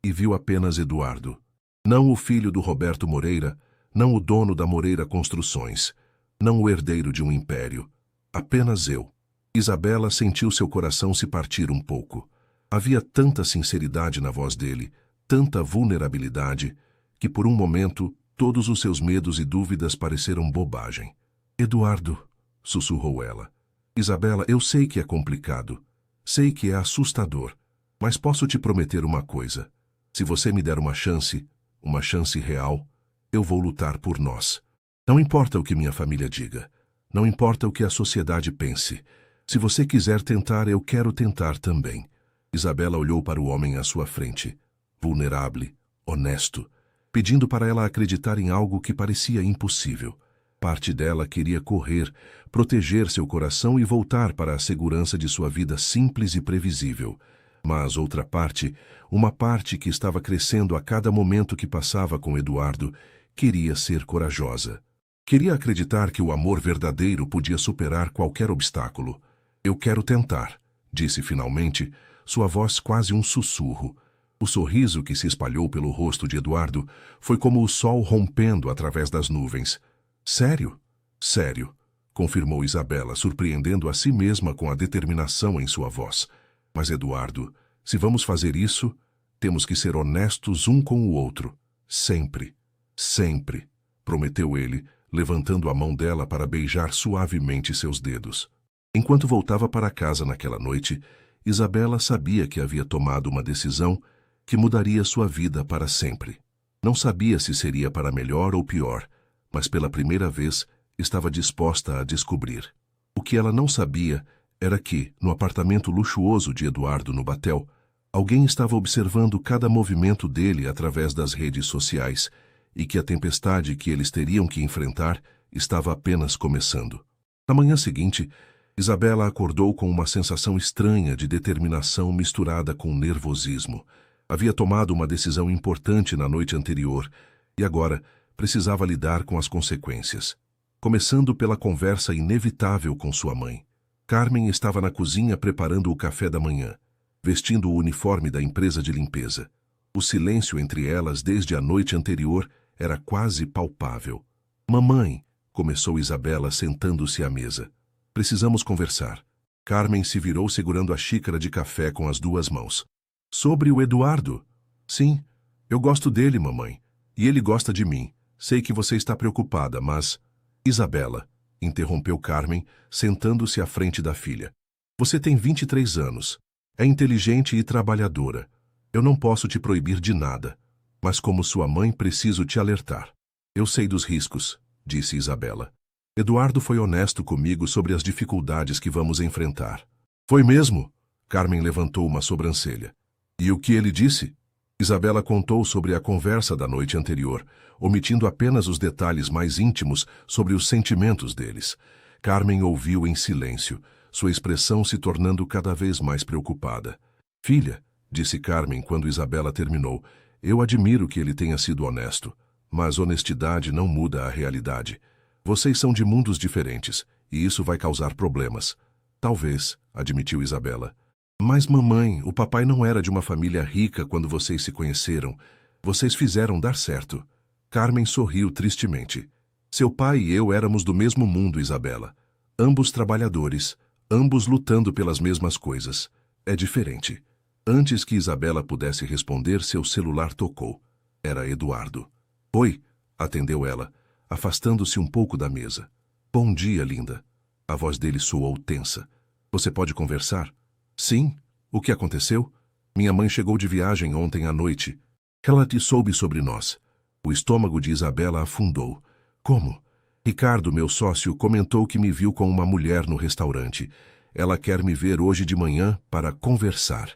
e viu apenas Eduardo. Não o filho do Roberto Moreira, não o dono da Moreira Construções, não o herdeiro de um império. Apenas eu. Isabela sentiu seu coração se partir um pouco. Havia tanta sinceridade na voz dele, tanta vulnerabilidade, que por um momento todos os seus medos e dúvidas pareceram bobagem. Eduardo, sussurrou ela. Isabela, eu sei que é complicado. Sei que é assustador. Mas posso te prometer uma coisa. Se você me der uma chance real, eu vou lutar por nós. Não importa o que minha família diga. Não importa o que a sociedade pense. Se você quiser tentar, eu quero tentar também. Isabela olhou para o homem à sua frente, vulnerável, honesto, pedindo para ela acreditar em algo que parecia impossível. Parte dela queria correr, proteger seu coração e voltar para a segurança de sua vida simples e previsível. Mas outra parte, uma parte que estava crescendo a cada momento que passava com Eduardo, queria ser corajosa. Queria acreditar que o amor verdadeiro podia superar qualquer obstáculo. Eu quero tentar, disse finalmente, sua voz quase um sussurro. O sorriso que se espalhou pelo rosto de Eduardo foi como o sol rompendo através das nuvens. Sério? Sério, confirmou Isabela, surpreendendo a si mesma com a determinação em sua voz. Mas, Eduardo, se vamos fazer isso, temos que ser honestos um com o outro. Sempre, sempre, prometeu ele, levantando a mão dela para beijar suavemente seus dedos. Enquanto voltava para casa naquela noite, Isabela sabia que havia tomado uma decisão que mudaria sua vida para sempre. Não sabia se seria para melhor ou pior, mas pela primeira vez estava disposta a descobrir. O que ela não sabia era que, no apartamento luxuoso de Eduardo no Batel, alguém estava observando cada movimento dele através das redes sociais e que a tempestade que eles teriam que enfrentar estava apenas começando. Na manhã seguinte, Isabela acordou com uma sensação estranha de determinação misturada com nervosismo. Havia tomado uma decisão importante na noite anterior e agora precisava lidar com as consequências. Começando pela conversa inevitável com sua mãe. Carmen estava na cozinha preparando o café da manhã, vestindo o uniforme da empresa de limpeza. O silêncio entre elas desde a noite anterior era quase palpável. Mamãe, começou Isabela sentando-se à mesa. Precisamos conversar. Carmen se virou segurando a xícara de café com as duas mãos. Sobre o Eduardo? Sim, eu gosto dele, mamãe. E ele gosta de mim. Sei que você está preocupada, mas... Isabela, interrompeu Carmen, sentando-se à frente da filha. Você tem 23 anos. É inteligente e trabalhadora. Eu não posso te proibir de nada. Mas como sua mãe, preciso te alertar. Eu sei dos riscos, disse Isabela. Eduardo foi honesto comigo sobre as dificuldades que vamos enfrentar. Foi mesmo? Carmen levantou uma sobrancelha. E o que ele disse? Isabela contou sobre a conversa da noite anterior, omitindo apenas os detalhes mais íntimos sobre os sentimentos deles. Carmen ouviu em silêncio, sua expressão se tornando cada vez mais preocupada. Filha, disse Carmen quando Isabela terminou, eu admiro que ele tenha sido honesto, mas honestidade não muda a realidade. Vocês são de mundos diferentes, e isso vai causar problemas. Talvez, admitiu Isabela. Mas, mamãe, o papai não era de uma família rica quando vocês se conheceram. Vocês fizeram dar certo. Carmen sorriu tristemente. Seu pai e eu éramos do mesmo mundo, Isabela. Ambos trabalhadores, ambos lutando pelas mesmas coisas. É diferente. Antes que Isabela pudesse responder, seu celular tocou. Era Eduardo. Oi, atendeu ela, afastando-se um pouco da mesa. Bom dia, linda. A voz dele soou tensa. Você pode conversar? Sim. O que aconteceu? Minha mãe chegou de viagem ontem à noite. Ela te soube sobre nós. O estômago de Isabela afundou. Como? Ricardo, meu sócio, comentou que me viu com uma mulher no restaurante. Ela quer me ver hoje de manhã para conversar.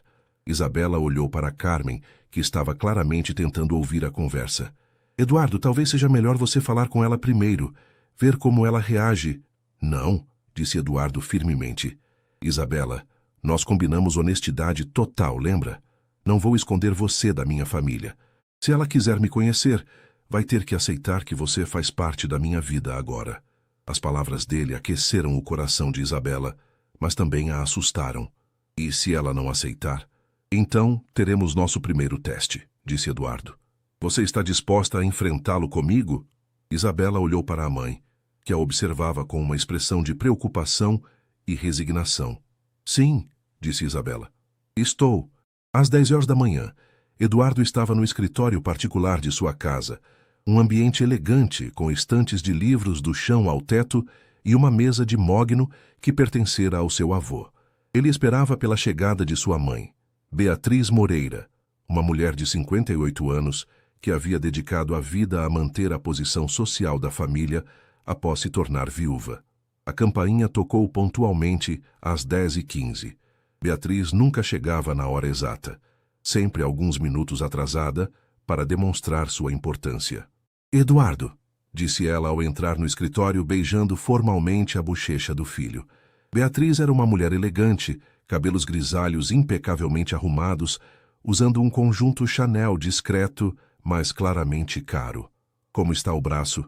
Isabela olhou para Carmen, que estava claramente tentando ouvir a conversa. Eduardo, talvez seja melhor você falar com ela primeiro, ver como ela reage. Não, disse Eduardo firmemente. Isabela, nós combinamos honestidade total, lembra? Não vou esconder você da minha família. Se ela quiser me conhecer, vai ter que aceitar que você faz parte da minha vida agora. As palavras dele aqueceram o coração de Isabela, mas também a assustaram. E se ela não aceitar? Então, teremos nosso primeiro teste, disse Eduardo. Você está disposta a enfrentá-lo comigo? Isabela olhou para a mãe, que a observava com uma expressão de preocupação e resignação. Sim, disse Isabela. Estou. Às 10 horas da manhã, Eduardo estava no escritório particular de sua casa, um ambiente elegante com estantes de livros do chão ao teto e uma mesa de mogno que pertencera ao seu avô. Ele esperava pela chegada de sua mãe, Beatriz Moreira, uma mulher de 58 anos que havia dedicado a vida a manter a posição social da família após se tornar viúva. A campainha tocou pontualmente às 10h15. Beatriz nunca chegava na hora exata, sempre alguns minutos atrasada, para demonstrar sua importância. Eduardo, disse ela ao entrar no escritório beijando formalmente a bochecha do filho. Beatriz era uma mulher elegante, cabelos grisalhos impecavelmente arrumados, usando um conjunto Chanel discreto, mas claramente caro. Como está o braço?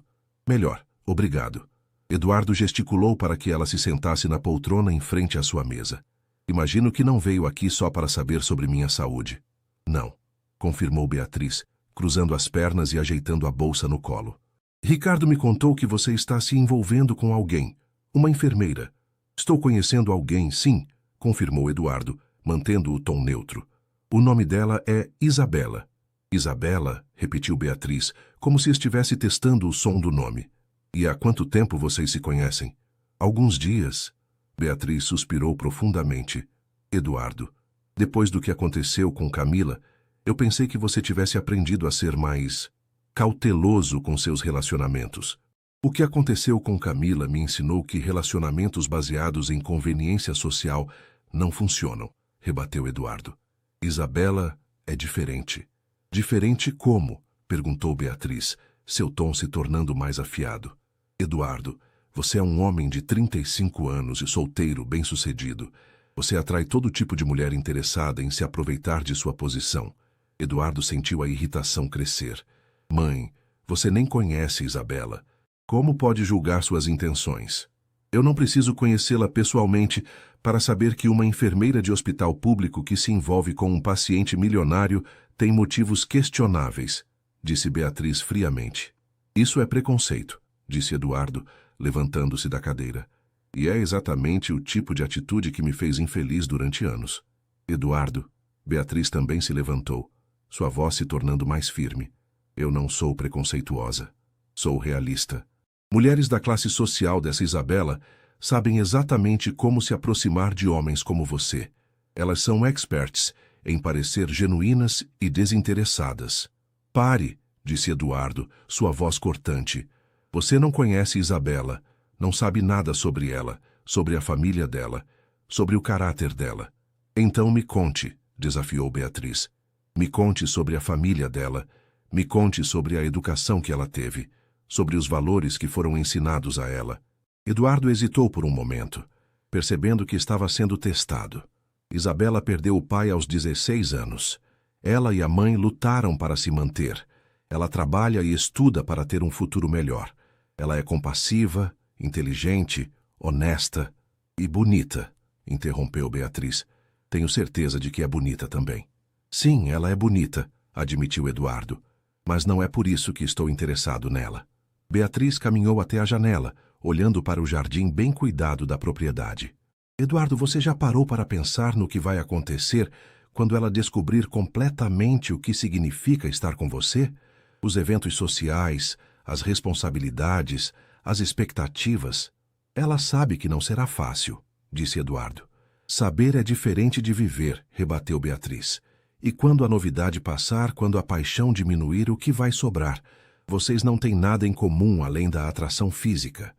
Melhor, obrigado. Eduardo gesticulou para que ela se sentasse na poltrona em frente à sua mesa. Imagino que não veio aqui só para saber sobre minha saúde. Não, confirmou Beatriz, cruzando as pernas e ajeitando a bolsa no colo. Ricardo me contou que você está se envolvendo com alguém, uma enfermeira. Estou conhecendo alguém, sim, confirmou Eduardo, mantendo o tom neutro. O nome dela é Isabela. Isabela, repetiu Beatriz, como se estivesse testando o som do nome. E há quanto tempo vocês se conhecem? Alguns dias. Beatriz suspirou profundamente. Eduardo, depois do que aconteceu com Camila, eu pensei que você tivesse aprendido a ser mais cauteloso com seus relacionamentos. O que aconteceu com Camila me ensinou que relacionamentos baseados em conveniência social não funcionam, rebateu Eduardo. Isabela é diferente. Diferente como? Perguntou Beatriz, seu tom se tornando mais afiado. Eduardo, você é um homem de 35 anos e solteiro, bem-sucedido. Você atrai todo tipo de mulher interessada em se aproveitar de sua posição. Eduardo sentiu a irritação crescer. Mãe, você nem conhece Isabela. Como pode julgar suas intenções? Eu não preciso conhecê-la pessoalmente para saber que uma enfermeira de hospital público que se envolve com um paciente milionário tem motivos questionáveis, disse Beatriz friamente. Isso é preconceito, disse Eduardo, levantando-se da cadeira. E é exatamente o tipo de atitude que me fez infeliz durante anos. Eduardo, Beatriz também se levantou, sua voz se tornando mais firme. Eu não sou preconceituosa. Sou realista. Mulheres da classe social dessa Isabela sabem exatamente como se aproximar de homens como você. Elas são experts em parecer genuínas e desinteressadas. Pare, disse Eduardo, sua voz cortante. Você não conhece Isabela, não sabe nada sobre ela, sobre a família dela, sobre o caráter dela. Então me conte, desafiou Beatriz. Me conte sobre a família dela, me conte sobre a educação que ela teve, sobre os valores que foram ensinados a ela. Eduardo hesitou por um momento, percebendo que estava sendo testado. Isabela perdeu o pai aos 16 anos. Ela e a mãe lutaram para se manter. Ela trabalha e estuda para ter um futuro melhor. Ela é compassiva, inteligente, honesta e bonita, interrompeu Beatriz. Tenho certeza de que é bonita também. Sim, ela é bonita, admitiu Eduardo. Mas não é por isso que estou interessado nela. Beatriz caminhou até a janela, olhando para o jardim bem cuidado da propriedade. Eduardo, você já parou para pensar no que vai acontecer quando ela descobrir completamente o que significa estar com você? Os eventos sociais, as responsabilidades, as expectativas. Ela sabe que não será fácil, disse Eduardo. Saber é diferente de viver, rebateu Beatriz. E quando a novidade passar, quando a paixão diminuir, o que vai sobrar? Vocês não têm nada em comum além da atração física.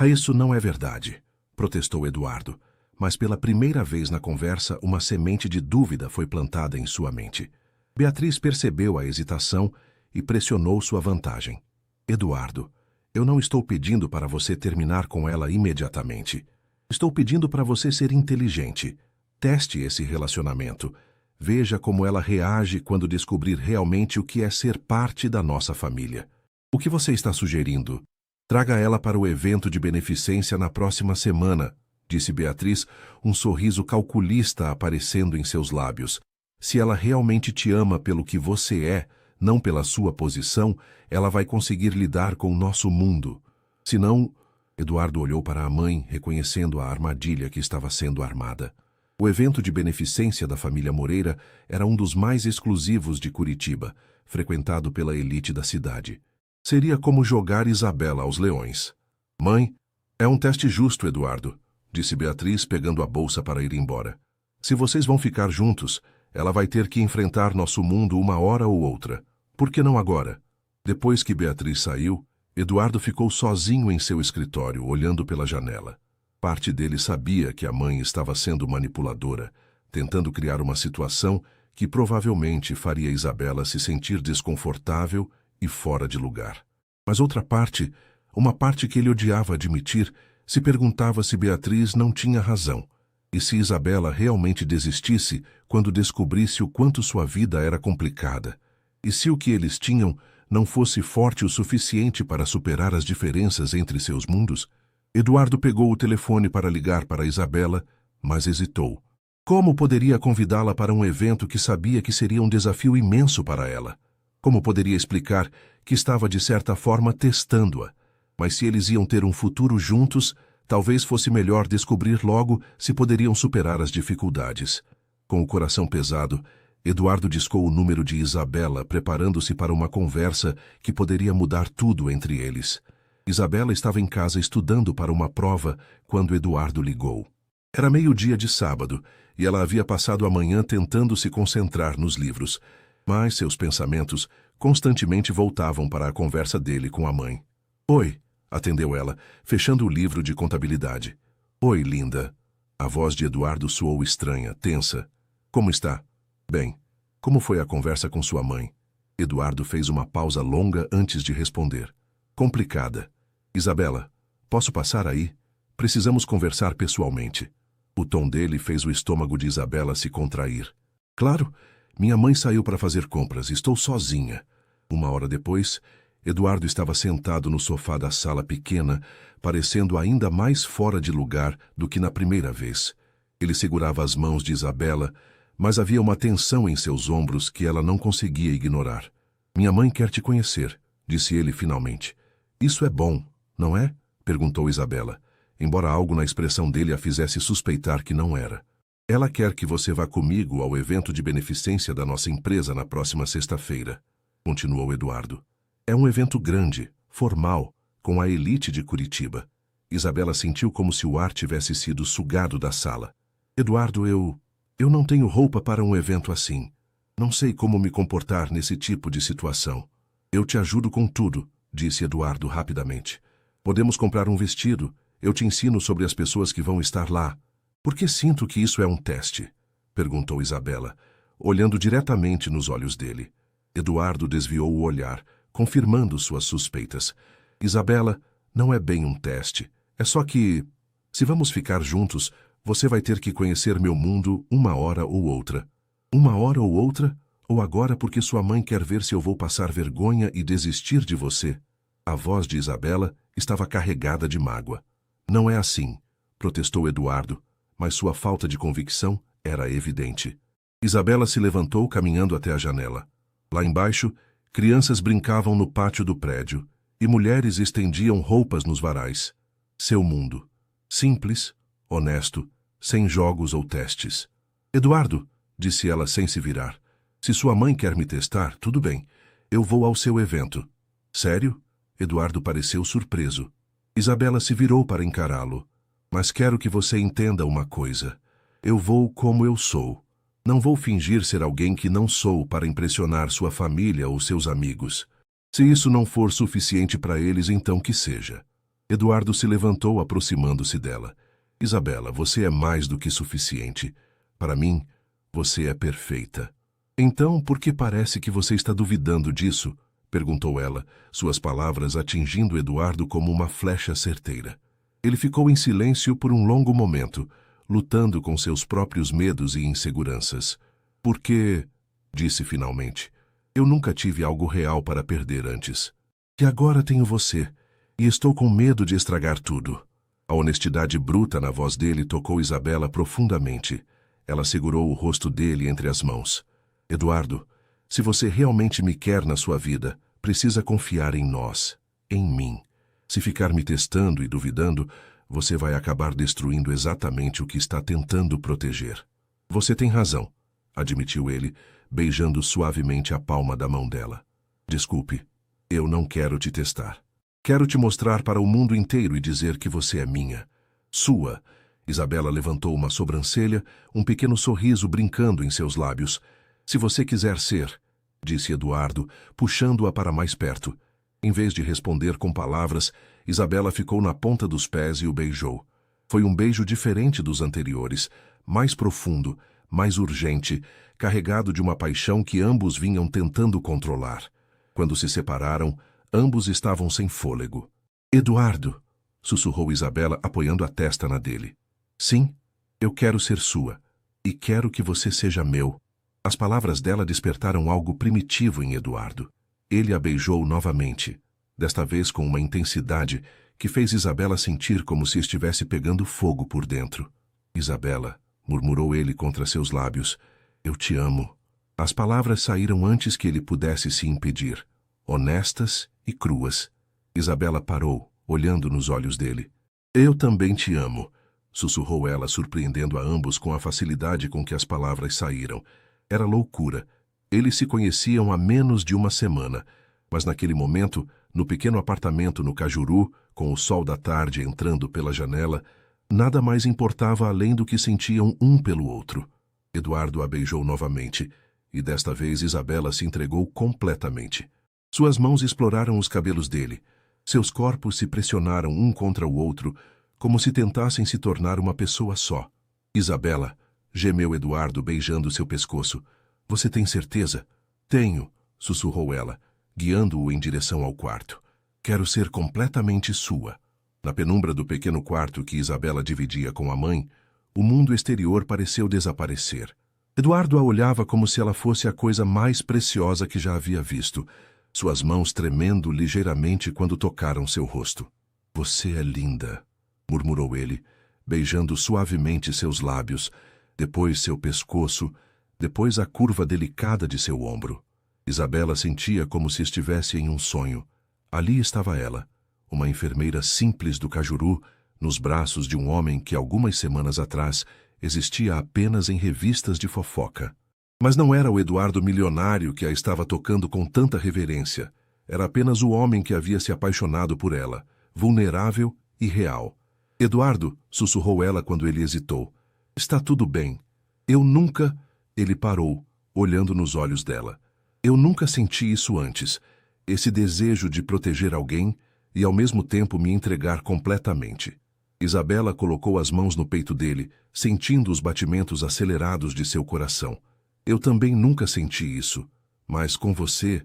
Isso não é verdade, protestou Eduardo. Mas pela primeira vez na conversa, uma semente de dúvida foi plantada em sua mente. Beatriz percebeu a hesitação e pressionou sua vantagem. Eduardo, eu não estou pedindo para você terminar com ela imediatamente. Estou pedindo para você ser inteligente. Teste esse relacionamento. Veja como ela reage quando descobrir realmente o que é ser parte da nossa família. O que você está sugerindo? Traga ela para o evento de beneficência na próxima semana, disse Beatriz, um sorriso calculista aparecendo em seus lábios. Se ela realmente te ama pelo que você é, não pela sua posição, ela vai conseguir lidar com o nosso mundo. Se não, Eduardo olhou para a mãe, reconhecendo a armadilha que estava sendo armada. O evento de beneficência da família Moreira era um dos mais exclusivos de Curitiba, frequentado pela elite da cidade. Seria como jogar Isabela aos leões. Mãe, é um teste justo, Eduardo, disse Beatriz, pegando a bolsa para ir embora. Se vocês vão ficar juntos, ela vai ter que enfrentar nosso mundo uma hora ou outra. Por que não agora? Depois que Beatriz saiu, Eduardo ficou sozinho em seu escritório, olhando pela janela. Parte dele sabia que a mãe estava sendo manipuladora, tentando criar uma situação que provavelmente faria Isabela se sentir desconfortável e fora de lugar. Mas outra parte, uma parte que ele odiava admitir, se perguntava se Beatriz não tinha razão, e se Isabela realmente desistisse quando descobrisse o quanto sua vida era complicada, e se o que eles tinham não fosse forte o suficiente para superar as diferenças entre seus mundos. Eduardo pegou o telefone para ligar para Isabela, mas hesitou. Como poderia convidá-la para um evento que sabia que seria um desafio imenso para ela? Como poderia explicar que estava de certa forma testando-a? Mas se eles iam ter um futuro juntos, talvez fosse melhor descobrir logo se poderiam superar as dificuldades. Com o coração pesado, Eduardo discou o número de Isabela, preparando-se para uma conversa que poderia mudar tudo entre eles. Isabela estava em casa estudando para uma prova quando Eduardo ligou. Era meio-dia de sábado e ela havia passado a manhã tentando se concentrar nos livros, mas seus pensamentos constantemente voltavam para a conversa dele com a mãe. Oi, atendeu ela, fechando o livro de contabilidade. Oi, linda. A voz de Eduardo soou estranha, tensa. Como está? Bem. Como foi a conversa com sua mãe? Eduardo fez uma pausa longa antes de responder. Complicada. Isabela, posso passar aí? Precisamos conversar pessoalmente. O tom dele fez o estômago de Isabela se contrair. Claro, minha mãe saiu para fazer compras, estou sozinha. Uma hora depois, Eduardo estava sentado no sofá da sala pequena, parecendo ainda mais fora de lugar do que na primeira vez. Ele segurava as mãos de Isabela, mas havia uma tensão em seus ombros que ela não conseguia ignorar. Minha mãe quer te conhecer, disse ele finalmente. Isso é bom, não é? Perguntou Isabela, embora algo na expressão dele a fizesse suspeitar que não era. Ela quer que você vá comigo ao evento de beneficência da nossa empresa na próxima sexta-feira, continuou Eduardo. É um evento grande, formal, com a elite de Curitiba. Isabela sentiu como se o ar tivesse sido sugado da sala. Eduardo, eu não tenho roupa para um evento assim. Não sei como me comportar nesse tipo de situação. Eu te ajudo com tudo, disse Eduardo rapidamente. Podemos comprar um vestido. Eu te ensino sobre as pessoas que vão estar lá. Por que sinto que isso é um teste? Perguntou Isabela, olhando diretamente nos olhos dele. Eduardo desviou o olhar, confirmando suas suspeitas. Isabela, não é bem um teste. É só que, se vamos ficar juntos, você vai ter que conhecer meu mundo uma hora ou outra. Uma hora ou outra? Ou agora porque sua mãe quer ver se eu vou passar vergonha e desistir de você? A voz de Isabela estava carregada de mágoa. Não é assim, protestou Eduardo, mas sua falta de convicção era evidente. Isabela se levantou caminhando até a janela. Lá embaixo, crianças brincavam no pátio do prédio e mulheres estendiam roupas nos varais. Seu mundo. Simples, honesto, sem jogos ou testes. Eduardo, disse ela sem se virar, se sua mãe quer me testar, tudo bem. Eu vou ao seu evento. Sério? Eduardo pareceu surpreso. Isabela se virou para encará-lo. Mas quero que você entenda uma coisa. Eu vou como eu sou. Não vou fingir ser alguém que não sou para impressionar sua família ou seus amigos. Se isso não for suficiente para eles, então que seja. Eduardo se levantou, aproximando-se dela. Isabela, você é mais do que suficiente. Para mim, você é perfeita. Então, por que parece que você está duvidando disso? Perguntou ela, suas palavras atingindo Eduardo como uma flecha certeira. Ele ficou em silêncio por um longo momento, lutando com seus próprios medos e inseguranças. Porque, disse finalmente, eu nunca tive algo real para perder antes. E agora tenho você, e estou com medo de estragar tudo. A honestidade bruta na voz dele tocou Isabela profundamente. Ela segurou o rosto dele entre as mãos. Eduardo, se você realmente me quer na sua vida, precisa confiar em nós, em mim. Se ficar me testando e duvidando, você vai acabar destruindo exatamente o que está tentando proteger. Você tem razão, admitiu ele, beijando suavemente a palma da mão dela. Desculpe, eu não quero te testar. Quero te mostrar para o mundo inteiro e dizer que você é minha. Sua. Isabela levantou uma sobrancelha, um pequeno sorriso brincando em seus lábios. Se você quiser ser, disse Eduardo, puxando-a para mais perto. Em vez de responder com palavras, Isabela ficou na ponta dos pés e o beijou. Foi um beijo diferente dos anteriores, mais profundo, mais urgente, carregado de uma paixão que ambos vinham tentando controlar. Quando se separaram, ambos estavam sem fôlego. Eduardo, sussurrou Isabela, apoiando a testa na dele. Sim, eu quero ser sua, e quero que você seja meu. As palavras dela despertaram algo primitivo em Eduardo. Ele a beijou novamente, desta vez com uma intensidade que fez Isabela sentir como se estivesse pegando fogo por dentro. Isabela, murmurou ele contra seus lábios, eu te amo. As palavras saíram antes que ele pudesse se impedir, honestas e cruas. Isabela parou, olhando nos olhos dele. Eu também te amo, sussurrou ela, surpreendendo a ambos com a facilidade com que as palavras saíram. Era loucura. Eles se conheciam há menos de uma semana, mas naquele momento, no pequeno apartamento no Cajuru, com o sol da tarde entrando pela janela, nada mais importava além do que sentiam um pelo outro. Eduardo a beijou novamente, e desta vez Isabela se entregou completamente. Suas mãos exploraram os cabelos dele. Seus corpos se pressionaram um contra o outro, como se tentassem se tornar uma pessoa só. Isabela, gemeu Eduardo beijando seu pescoço. Você tem certeza? Tenho, sussurrou ela, guiando-o em direção ao quarto. Quero ser completamente sua. Na penumbra do pequeno quarto que Isabela dividia com a mãe, o mundo exterior pareceu desaparecer. Eduardo a olhava como se ela fosse a coisa mais preciosa que já havia visto, suas mãos tremendo ligeiramente quando tocaram seu rosto. Você é linda, murmurou ele, beijando suavemente seus lábios, depois seu pescoço, depois a curva delicada de seu ombro. Isabela sentia como se estivesse em um sonho. Ali estava ela, uma enfermeira simples do Cajuru, nos braços de um homem que algumas semanas atrás existia apenas em revistas de fofoca. Mas não era o Eduardo milionário que a estava tocando com tanta reverência. Era apenas o homem que havia se apaixonado por ela, vulnerável e real. Eduardo, sussurrou ela quando ele hesitou. Está tudo bem. Eu nunca... Ele parou, olhando nos olhos dela. Eu nunca senti isso antes, esse desejo de proteger alguém e ao mesmo tempo me entregar completamente. Isabela colocou as mãos no peito dele, sentindo os batimentos acelerados de seu coração. Eu também nunca senti isso, mas com você,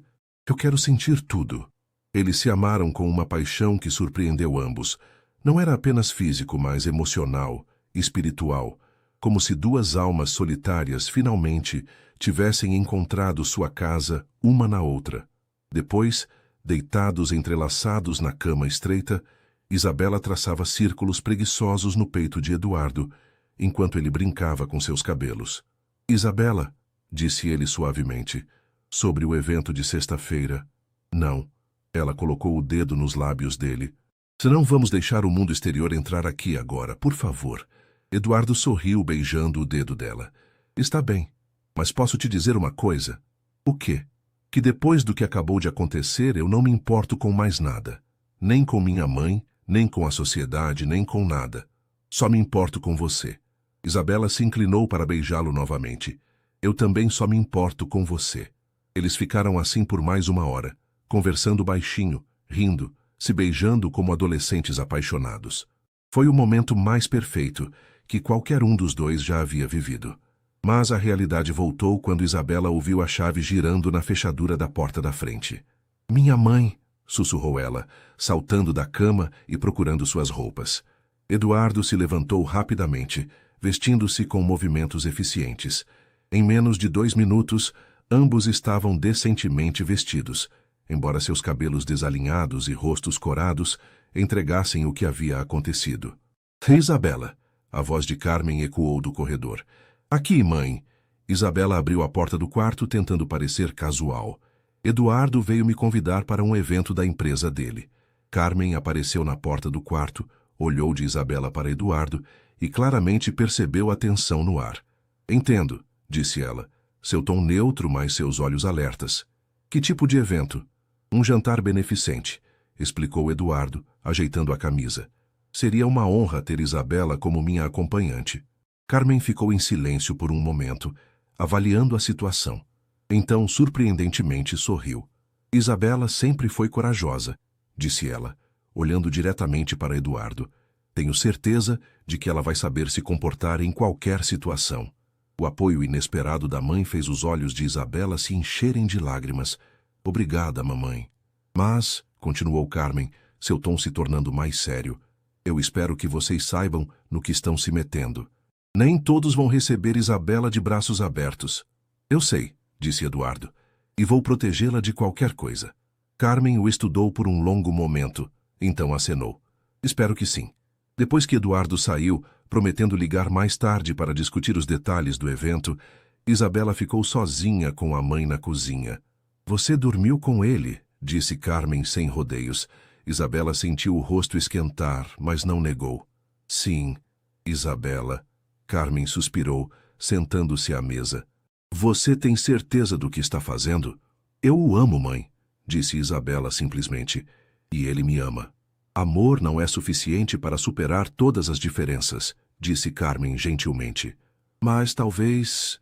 eu quero sentir tudo. Eles se amaram com uma paixão que surpreendeu ambos. Não era apenas físico, mas emocional, espiritual, como se duas almas solitárias finalmente tivessem encontrado sua casa uma na outra. Depois, deitados entrelaçados na cama estreita, Isabela traçava círculos preguiçosos no peito de Eduardo, enquanto ele brincava com seus cabelos. Isabela, disse ele suavemente, sobre o evento de sexta-feira. Não. Ela colocou o dedo nos lábios dele. Senão vamos deixar o mundo exterior entrar aqui agora, por favor. Eduardo sorriu beijando o dedo dela. Está bem, mas posso te dizer uma coisa? O quê? Que depois do que acabou de acontecer eu não me importo com mais nada. Nem com minha mãe, nem com a sociedade, nem com nada. Só me importo com você. Isabela se inclinou para beijá-lo novamente. Eu também só me importo com você. Eles ficaram assim por mais uma hora, conversando baixinho, rindo, se beijando como adolescentes apaixonados. Foi o momento mais perfeito que qualquer um dos dois já havia vivido. Mas a realidade voltou quando Isabela ouviu a chave girando na fechadura da porta da frente. Minha mãe, sussurrou ela, saltando da cama e procurando suas roupas. Eduardo se levantou rapidamente, vestindo-se com movimentos eficientes. Em menos de 2 minutos, ambos estavam decentemente vestidos, embora seus cabelos desalinhados e rostos corados entregassem o que havia acontecido. Isabela, a voz de Carmen ecoou do corredor. Aqui, mãe. Isabela abriu a porta do quarto tentando parecer casual. Eduardo veio me convidar para um evento da empresa dele. Carmen apareceu na porta do quarto, olhou de Isabela para Eduardo e claramente percebeu a tensão no ar. Entendo, disse ela, seu tom neutro, mas seus olhos alertas. Que tipo de evento? Um jantar beneficente, explicou Eduardo, ajeitando a camisa. Seria uma honra ter Isabela como minha acompanhante. Carmen ficou em silêncio por um momento, avaliando a situação. Então, surpreendentemente, sorriu. Isabela sempre foi corajosa, disse ela, olhando diretamente para Eduardo. Tenho certeza de que ela vai saber se comportar em qualquer situação. O apoio inesperado da mãe fez os olhos de Isabela se encherem de lágrimas. Obrigada, mamãe. Mas, continuou Carmen, seu tom se tornando mais sério, eu espero que vocês saibam no que estão se metendo. Nem todos vão receber Isabela de braços abertos. Eu sei, disse Eduardo, e vou protegê-la de qualquer coisa. Carmen o estudou por um longo momento, então acenou. Espero que sim. Depois que Eduardo saiu, prometendo ligar mais tarde para discutir os detalhes do evento, Isabela ficou sozinha com a mãe na cozinha. Você dormiu com ele, disse Carmen sem rodeios. Isabela sentiu o rosto esquentar, mas não negou. Sim, Isabela. Carmen suspirou, sentando-se à mesa. Você tem certeza do que está fazendo? Eu o amo, mãe, disse Isabela simplesmente. E ele me ama. Amor não é suficiente para superar todas as diferenças, disse Carmen gentilmente. Mas talvez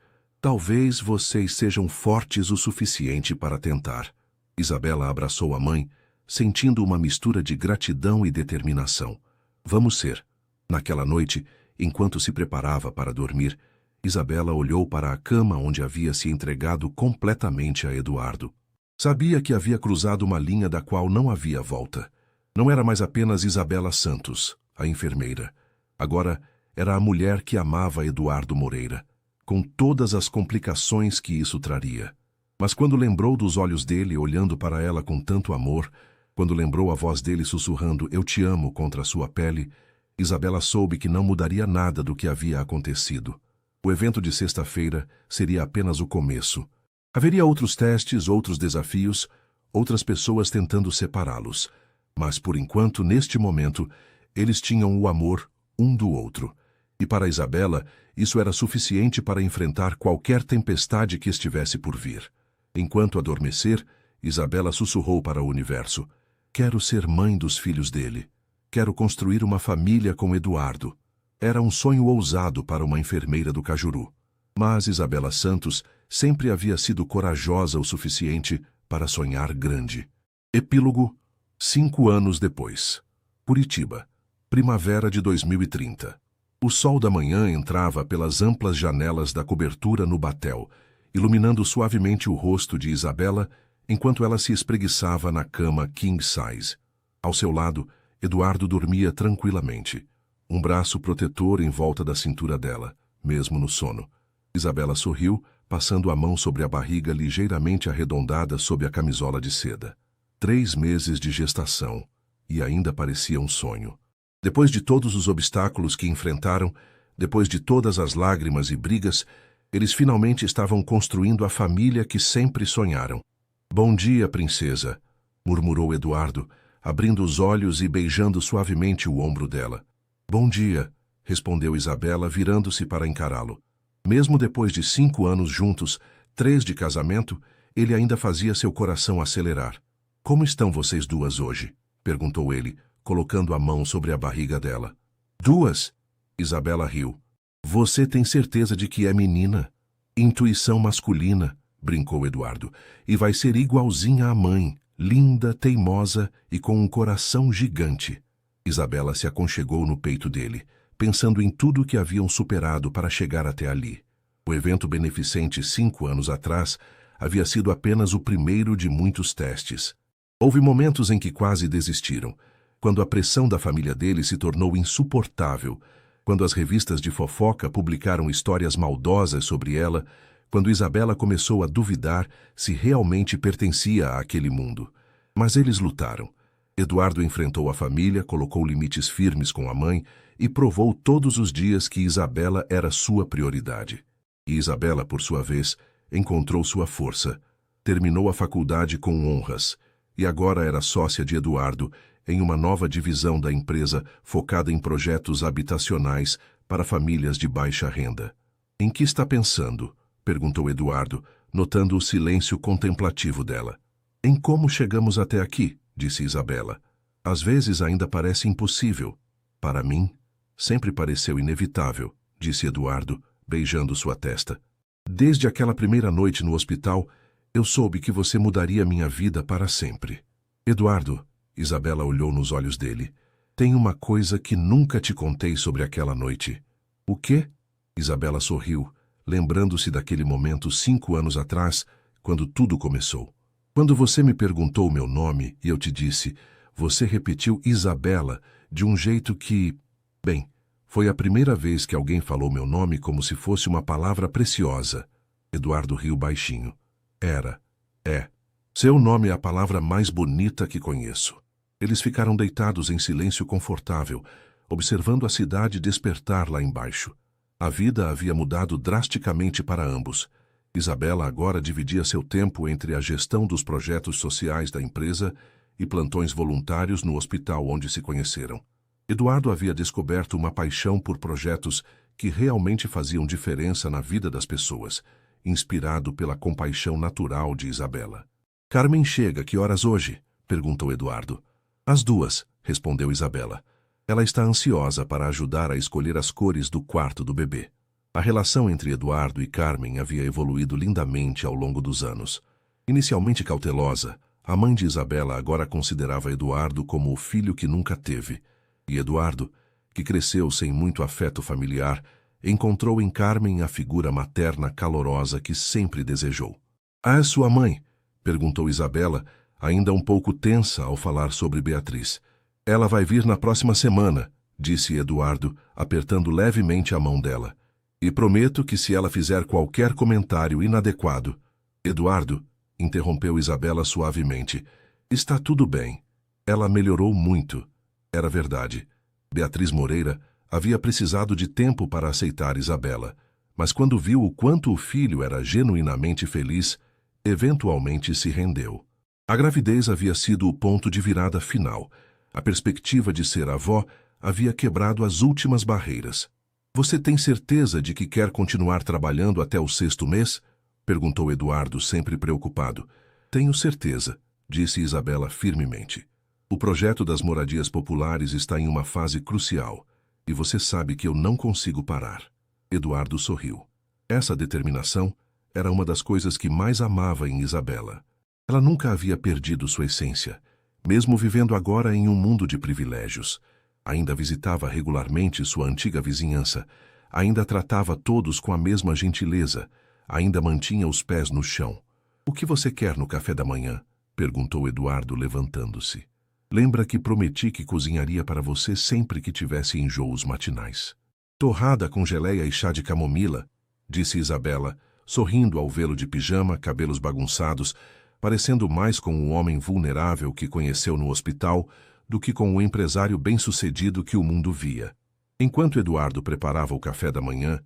vocês sejam fortes o suficiente para tentar. Isabela abraçou a mãe, sentindo uma mistura de gratidão e determinação. Vamos ser. Naquela noite, enquanto se preparava para dormir, Isabela olhou para a cama onde havia se entregado completamente a Eduardo. Sabia que havia cruzado uma linha da qual não havia volta. Não era mais apenas Isabela Santos, a enfermeira. Agora era a mulher que amava Eduardo Moreira, com todas as complicações que isso traria. Mas quando lembrou dos olhos dele olhando para ela com tanto amor, quando lembrou a voz dele sussurrando "Eu te amo" contra a sua pele, Isabela soube que não mudaria nada do que havia acontecido. O evento de sexta-feira seria apenas o começo. Haveria outros testes, outros desafios, outras pessoas tentando separá-los. Mas, por enquanto, neste momento, eles tinham o amor um do outro. E para Isabela, isso era suficiente para enfrentar qualquer tempestade que estivesse por vir. Enquanto adormecer, Isabela sussurrou para o universo. Quero ser mãe dos filhos dele. Quero construir uma família com Eduardo. Era um sonho ousado para uma enfermeira do Cajuru. Mas Isabela Santos sempre havia sido corajosa o suficiente para sonhar grande. Epílogo, 5 anos depois. Curitiba, primavera de 2030. O sol da manhã entrava pelas amplas janelas da cobertura no batel, iluminando suavemente o rosto de Isabela enquanto ela se espreguiçava na cama king size. Ao seu lado, Eduardo dormia tranquilamente, um braço protetor em volta da cintura dela, mesmo no sono. Isabela sorriu, passando a mão sobre a barriga ligeiramente arredondada sob a camisola de seda. 3 meses de gestação, e ainda parecia um sonho. Depois de todos os obstáculos que enfrentaram, depois de todas as lágrimas e brigas, eles finalmente estavam construindo a família que sempre sonharam. Bom dia, princesa, murmurou Eduardo, abrindo os olhos e beijando suavemente o ombro dela. Bom dia, respondeu Isabela, virando-se para encará-lo. Mesmo depois de 5 anos juntos, 3 de casamento, ele ainda fazia seu coração acelerar. Como estão vocês duas hoje? Perguntou ele, colocando a mão sobre a barriga dela. 2? Isabela riu. Você tem certeza de que é menina? Intuição masculina, brincou Eduardo, e vai ser igualzinha à mãe, linda, teimosa e com um coração gigante. Isabela se aconchegou no peito dele, pensando em tudo o que haviam superado para chegar até ali. O evento beneficente 5 anos atrás havia sido apenas o primeiro de muitos testes. Houve momentos em que quase desistiram, quando a pressão da família dele se tornou insuportável, quando as revistas de fofoca publicaram histórias maldosas sobre ela, quando Isabela começou a duvidar se realmente pertencia àquele mundo. Mas eles lutaram. Eduardo enfrentou a família, colocou limites firmes com a mãe e provou todos os dias que Isabela era sua prioridade. E Isabela, por sua vez, encontrou sua força. Terminou a faculdade com honras e agora era sócia de Eduardo em uma nova divisão da empresa focada em projetos habitacionais para famílias de baixa renda. Em que está pensando? Perguntou Eduardo, notando o silêncio contemplativo dela. Em como chegamos até aqui, disse Isabela. Às vezes ainda parece impossível. Para mim, sempre pareceu inevitável, disse Eduardo, beijando sua testa. Desde aquela primeira noite no hospital, eu soube que você mudaria minha vida para sempre. Eduardo, Isabela olhou nos olhos dele. Tem uma coisa que nunca te contei sobre aquela noite. O quê? Isabela sorriu, lembrando-se daquele momento 5 anos atrás, quando tudo começou. Quando você me perguntou o meu nome e eu te disse, você repetiu Isabela de um jeito que... Bem, foi a primeira vez que alguém falou meu nome como se fosse uma palavra preciosa. Eduardo riu baixinho. É. Seu nome é a palavra mais bonita que conheço. Eles ficaram deitados em silêncio confortável, observando a cidade despertar lá embaixo. A vida havia mudado drasticamente para ambos. Isabela agora dividia seu tempo entre a gestão dos projetos sociais da empresa e plantões voluntários no hospital onde se conheceram. Eduardo havia descoberto uma paixão por projetos que realmente faziam diferença na vida das pessoas, inspirado pela compaixão natural de Isabela. Carmen chega, que horas hoje? Perguntou Eduardo. Às 2, respondeu Isabela. Ela está ansiosa para ajudar a escolher as cores do quarto do bebê. A relação entre Eduardo e Carmen havia evoluído lindamente ao longo dos anos. Inicialmente cautelosa, a mãe de Isabela agora considerava Eduardo como o filho que nunca teve. E Eduardo, que cresceu sem muito afeto familiar, encontrou em Carmen a figura materna calorosa que sempre desejou. Ah, é sua mãe? Perguntou Isabela, ainda um pouco tensa ao falar sobre Beatriz. Ela vai vir na próxima semana, disse Eduardo, apertando levemente a mão dela. E prometo que se ela fizer qualquer comentário inadequado... Eduardo, interrompeu Isabela suavemente. Está tudo bem. Ela melhorou muito. Era verdade. Beatriz Moreira havia precisado de tempo para aceitar Isabela, mas quando viu o quanto o filho era genuinamente feliz, eventualmente se rendeu. A gravidez havia sido o ponto de virada final. A perspectiva de ser avó havia quebrado as últimas barreiras. Você tem certeza de que quer continuar trabalhando até o 6º mês? Perguntou Eduardo, sempre preocupado. Tenho certeza, disse Isabela firmemente. O projeto das moradias populares está em uma fase crucial, e você sabe que eu não consigo parar. Eduardo sorriu. Essa determinação era uma das coisas que mais amava em Isabela. Ela nunca havia perdido sua essência, mesmo vivendo agora em um mundo de privilégios. Ainda visitava regularmente sua antiga vizinhança, ainda tratava todos com a mesma gentileza, ainda mantinha os pés no chão. O que você quer no café da manhã? Perguntou Eduardo, levantando-se. Lembra que prometi que cozinharia para você sempre que tivesse enjoos matinais. Torrada com geleia e chá de camomila, disse Isabela, sorrindo ao vê-lo de pijama, cabelos bagunçados, parecendo mais com um homem vulnerável que conheceu no hospital do que com o empresário bem-sucedido que o mundo via. Enquanto Eduardo preparava o café da manhã,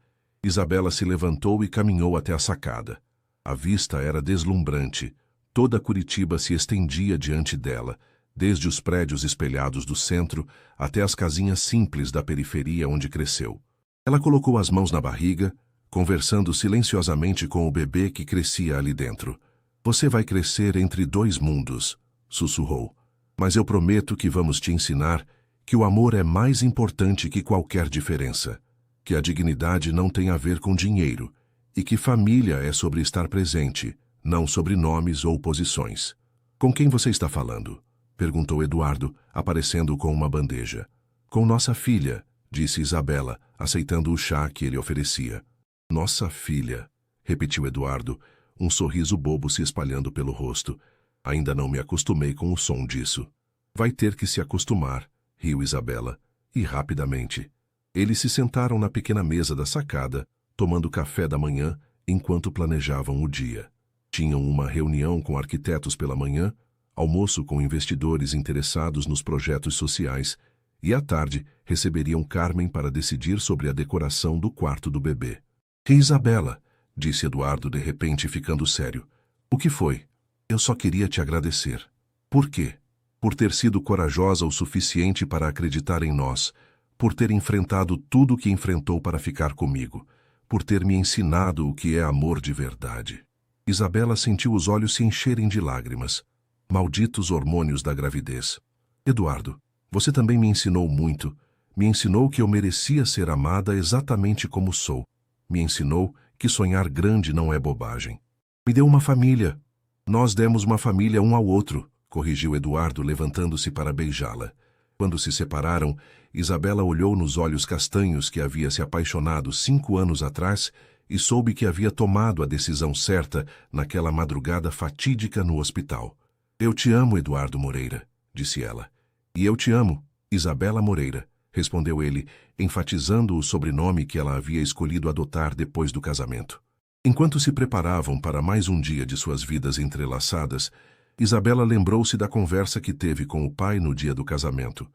Isabela se levantou e caminhou até a sacada. A vista era deslumbrante. Toda Curitiba se estendia diante dela, desde os prédios espelhados do centro até as casinhas simples da periferia onde cresceu. Ela colocou as mãos na barriga, conversando silenciosamente com o bebê que crescia ali dentro. Você vai crescer entre 2 mundos, sussurrou. Mas eu prometo que vamos te ensinar que o amor é mais importante que qualquer diferença, que a dignidade não tem a ver com dinheiro e que família é sobre estar presente, não sobre nomes ou posições. Com quem você está falando? Perguntou Eduardo, aparecendo com uma bandeja. Com nossa filha, disse Isabela, aceitando o chá que ele oferecia. Nossa filha, repetiu Eduardo, um sorriso bobo se espalhando pelo rosto. Ainda não me acostumei com o som disso. Vai ter que se acostumar, riu Isabela, e rapidamente. Eles se sentaram na pequena mesa da sacada, tomando café da manhã enquanto planejavam o dia. Tinham uma reunião com arquitetos pela manhã, almoço com investidores interessados nos projetos sociais, e à tarde receberiam Carmen para decidir sobre a decoração do quarto do bebê. Isabela, disse Eduardo de repente ficando sério. O que foi? Eu só queria te agradecer. Por quê? por ter sido corajosa o suficiente para acreditar em nós, por ter enfrentado tudo o que enfrentou para ficar comigo, por ter me ensinado o que é amor de verdade. Isabela sentiu os olhos se encherem de lágrimas. Malditos hormônios da gravidez. Eduardo, você também me ensinou muito. Me ensinou que eu merecia ser amada exatamente como sou. Me ensinou que sonhar grande não é bobagem. Me deu uma família. Nós demos uma família um ao outro, corrigiu Eduardo, levantando-se para beijá-la. Quando se separaram, Isabela olhou nos olhos castanhos que havia se apaixonado 5 anos atrás e soube que havia tomado a decisão certa naquela madrugada fatídica no hospital. Eu te amo, Eduardo Moreira, disse ela. E eu te amo, Isabela Moreira, respondeu ele, enfatizando o sobrenome que ela havia escolhido adotar depois do casamento. Enquanto se preparavam para mais um dia de suas vidas entrelaçadas, Isabela lembrou-se da conversa que teve com o pai no dia do casamento.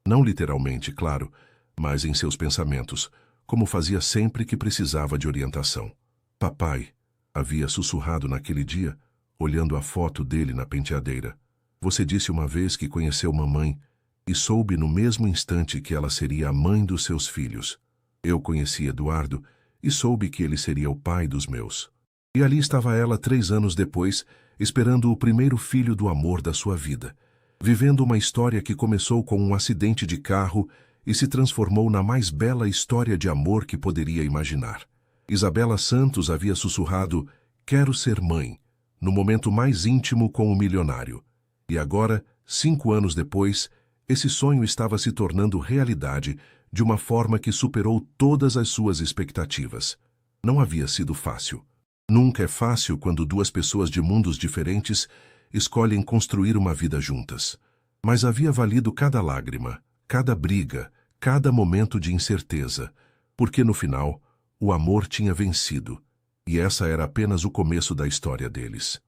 Não literalmente, claro, mas em seus pensamentos, como fazia sempre que precisava de orientação. Papai, havia sussurrado naquele dia, olhando a foto dele na penteadeira. Você disse uma vez que conheceu mamãe e soube no mesmo instante que ela seria a mãe dos seus filhos. Eu conheci Eduardo e soube que ele seria o pai dos meus. E ali estava ela 3 anos depois, esperando o primeiro filho do amor da sua vida, vivendo uma história que começou com um acidente de carro e se transformou na mais bela história de amor que poderia imaginar. Isabela Santos havia sussurrado, quero ser mãe, no momento mais íntimo com o milionário. E agora, 5 anos depois, esse sonho estava se tornando realidade de uma forma que superou todas as suas expectativas. Não havia sido fácil. Nunca é fácil quando 2 pessoas de mundos diferentes escolhem construir uma vida juntas. Mas havia valido cada lágrima, cada briga, cada momento de incerteza, porque no final, o amor tinha vencido, e essa era apenas o começo da história deles.